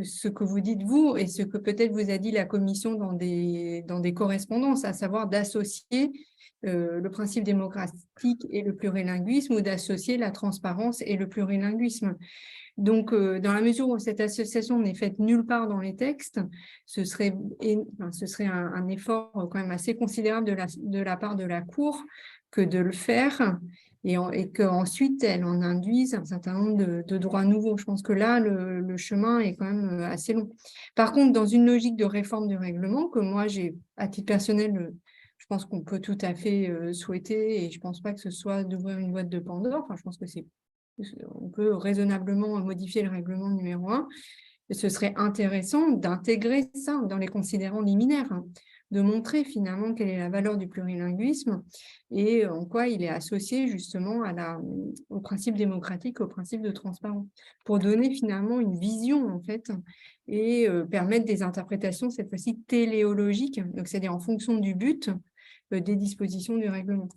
ce que vous dites vous et ce que peut-être vous a dit la Commission dans des correspondances, à savoir d'associer le principe démocratique et le plurilinguisme ou d'associer la transparence et le plurilinguisme. Donc, dans la mesure où cette association n'est faite nulle part dans les textes, ce serait un effort quand même assez considérable de la part de la Cour que de le faire et qu'ensuite, elle en induise un certain nombre de droits nouveaux. Je pense que là, le chemin est quand même assez long. Par contre, dans une logique de réforme du règlement, que moi, j'ai, à titre personnel, je pense qu'on peut tout à fait souhaiter, et je ne pense pas que ce soit d'ouvrir une boîte de Pandore. Enfin, je pense que on peut raisonnablement modifier le règlement numéro 1. Et ce serait intéressant d'intégrer ça dans les considérants liminaires, de montrer finalement quelle est la valeur du plurilinguisme et en quoi il est associé justement au principe démocratique, au principe de transparence, pour donner finalement une vision en fait et permettre des interprétations cette fois-ci téléologiques, donc c'est-à-dire en fonction du but des dispositions du règlement.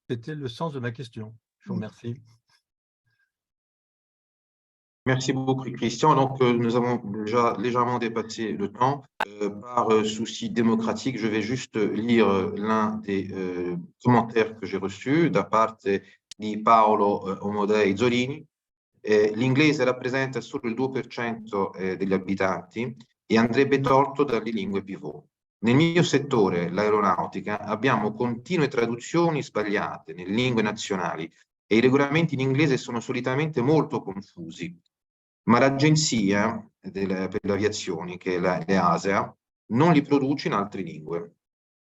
C'était le sens de ma question. Je vous remercie. Merci beaucoup, Christian. Donc, nous avons déjà légèrement dépassé le temps. Par souci démocratique, je vais juste lire l'un des commentaires que j'ai reçus da parte di Paolo Omodei Zorini. L'inglese rappresenta solo il 2% degli abitanti e andrebbe tolto dalle lingue pivot. Nel mio settore, l'aeronautica, abbiamo continue traduzioni sbagliate nelle lingue nazionali e i regolamenti in inglese sono solitamente molto confusi. Ma l'agenzia per le aviazioni, che è l'EASA, non li produce in altre lingue,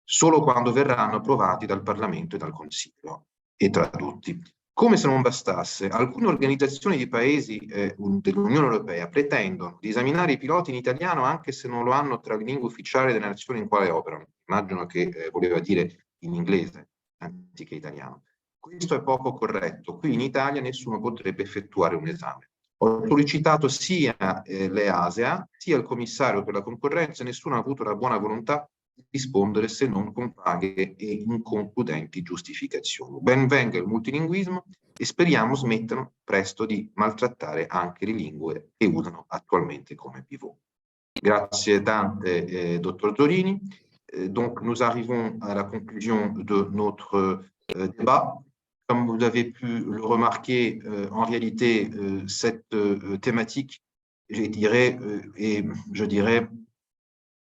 solo quando verranno approvati dal Parlamento e dal Consiglio e tradotti. Come se non bastasse, alcune organizzazioni di paesi dell'Unione Europea pretendono di esaminare i piloti in italiano anche se non lo hanno tra le lingue ufficiali delle nazioni in quale operano. Immagino che voleva dire in inglese anziché italiano. Questo è poco corretto. Qui in Italia nessuno potrebbe effettuare un esame. Ho sollecitato sia l'EASA sia il commissario per la concorrenza e nessuno ha avuto la buona volontà di rispondere se non con vaghe e inconcludenti giustificazioni. Ben venga il multilinguismo e speriamo smettano presto di maltrattare anche le lingue che usano attualmente come pivot. Grazie tante, dottor Zorini. Donc, nous arrivons à la conclusion de notre débat. Comme vous avez pu le remarquer, en réalité, cette thématique, je dirais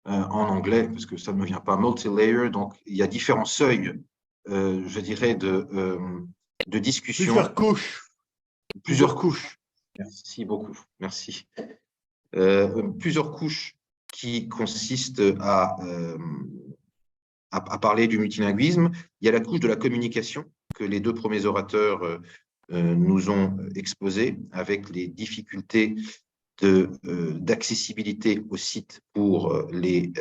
en anglais, parce que ça ne me vient pas, multi-layer, donc il y a différents seuils, je dirais, de discussion. Plusieurs couches. Plusieurs couches. Merci beaucoup, merci. Plusieurs couches qui consistent à parler du multilinguisme. Il y a la couche de la communication que les deux premiers orateurs nous ont exposé, avec les difficultés d'accessibilité au site pour les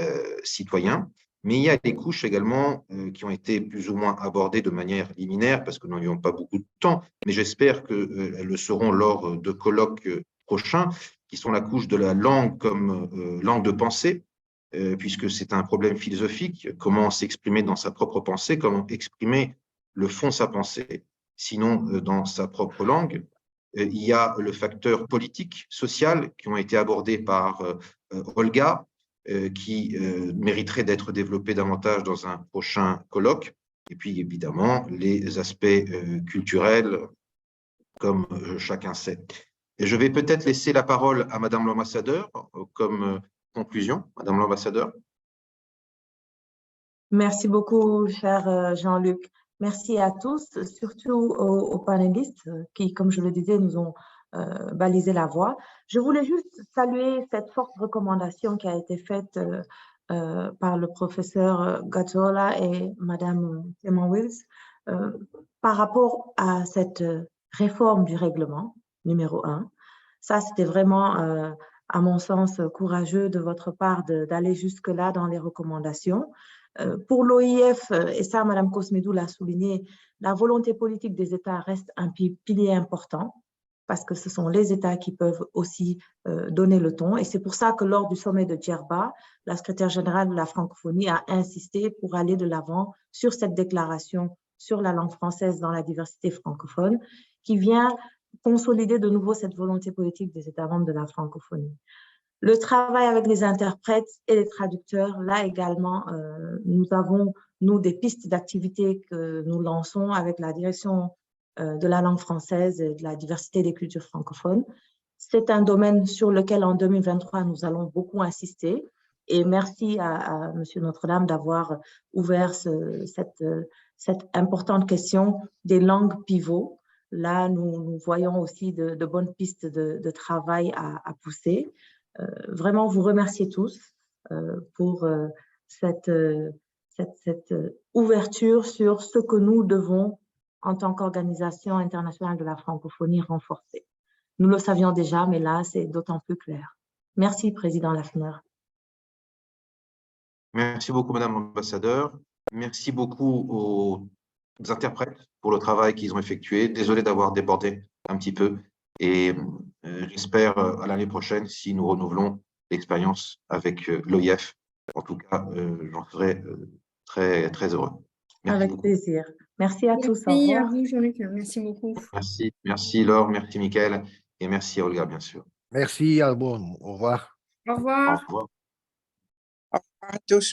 citoyens. Mais il y a des couches également qui ont été plus ou moins abordées de manière liminaire, parce que nous n'avions pas beaucoup de temps, mais j'espère qu'elles le seront lors de colloques prochains, qui sont la couche de la langue comme langue de pensée, puisque c'est un problème philosophique, comment s'exprimer dans sa propre pensée, comment exprimer le fond de sa pensée, sinon dans sa propre langue. Il y a le facteur politique, social, qui ont été abordés par Olga, qui mériterait d'être développé davantage dans un prochain colloque. Et puis, évidemment, les aspects culturels, comme chacun sait. Et je vais peut-être laisser la parole à Madame l'ambassadeur comme conclusion. Madame l'ambassadeur. Merci beaucoup, cher Jean-Luc. Merci à tous, surtout aux panélistes qui, comme je le disais, nous ont balisé la voie. Je voulais juste saluer cette forte recommandation qui a été faite par le professeur Gazzola et Madame Clément-Wills par rapport à cette réforme du règlement numéro 1. Ça, c'était vraiment, à mon sens, courageux de votre part d'aller jusque-là dans les recommandations. Pour l'OIF, et ça, Mme Cosmedou l'a souligné, la volonté politique des États reste un pilier important parce que ce sont les États qui peuvent aussi donner le ton. Et c'est pour ça que lors du sommet de Djerba, la secrétaire générale de la francophonie a insisté pour aller de l'avant sur cette déclaration sur la langue française dans la diversité francophone qui vient consolider de nouveau cette volonté politique des États membres de la francophonie. Le travail avec les interprètes et les traducteurs, là également, nous avons, nous, des pistes d'activités que nous lançons avec la direction de la langue française et de la diversité des cultures francophones. C'est un domaine sur lequel, en 2023, nous allons beaucoup insister. Et merci à M. Notre-Dame d'avoir ouvert cette importante question des langues pivots. Là, nous voyons aussi de bonnes pistes de travail à pousser. Vraiment vous remercier tous pour cette ouverture sur ce que nous devons, en tant qu'organisation internationale de la francophonie, renforcer. Nous le savions déjà, mais là, c'est d'autant plus clair. Merci, Président Laffineur. Merci beaucoup, Madame l'ambassadeur. Merci beaucoup aux interprètes pour le travail qu'ils ont effectué. Désolé d'avoir débordé un petit peu. Et j'espère à l'année prochaine, si nous renouvelons l'expérience avec l'OIF. En tout cas, j'en serai très, très heureux. Merci avec beaucoup. plaisir. Merci à tous. Merci à vous, Jean-Luc. Merci beaucoup. Merci Laure, merci Mickaël et merci Olga, bien sûr. Merci, Albon. Au revoir. Au revoir. Au revoir. Au revoir à tous.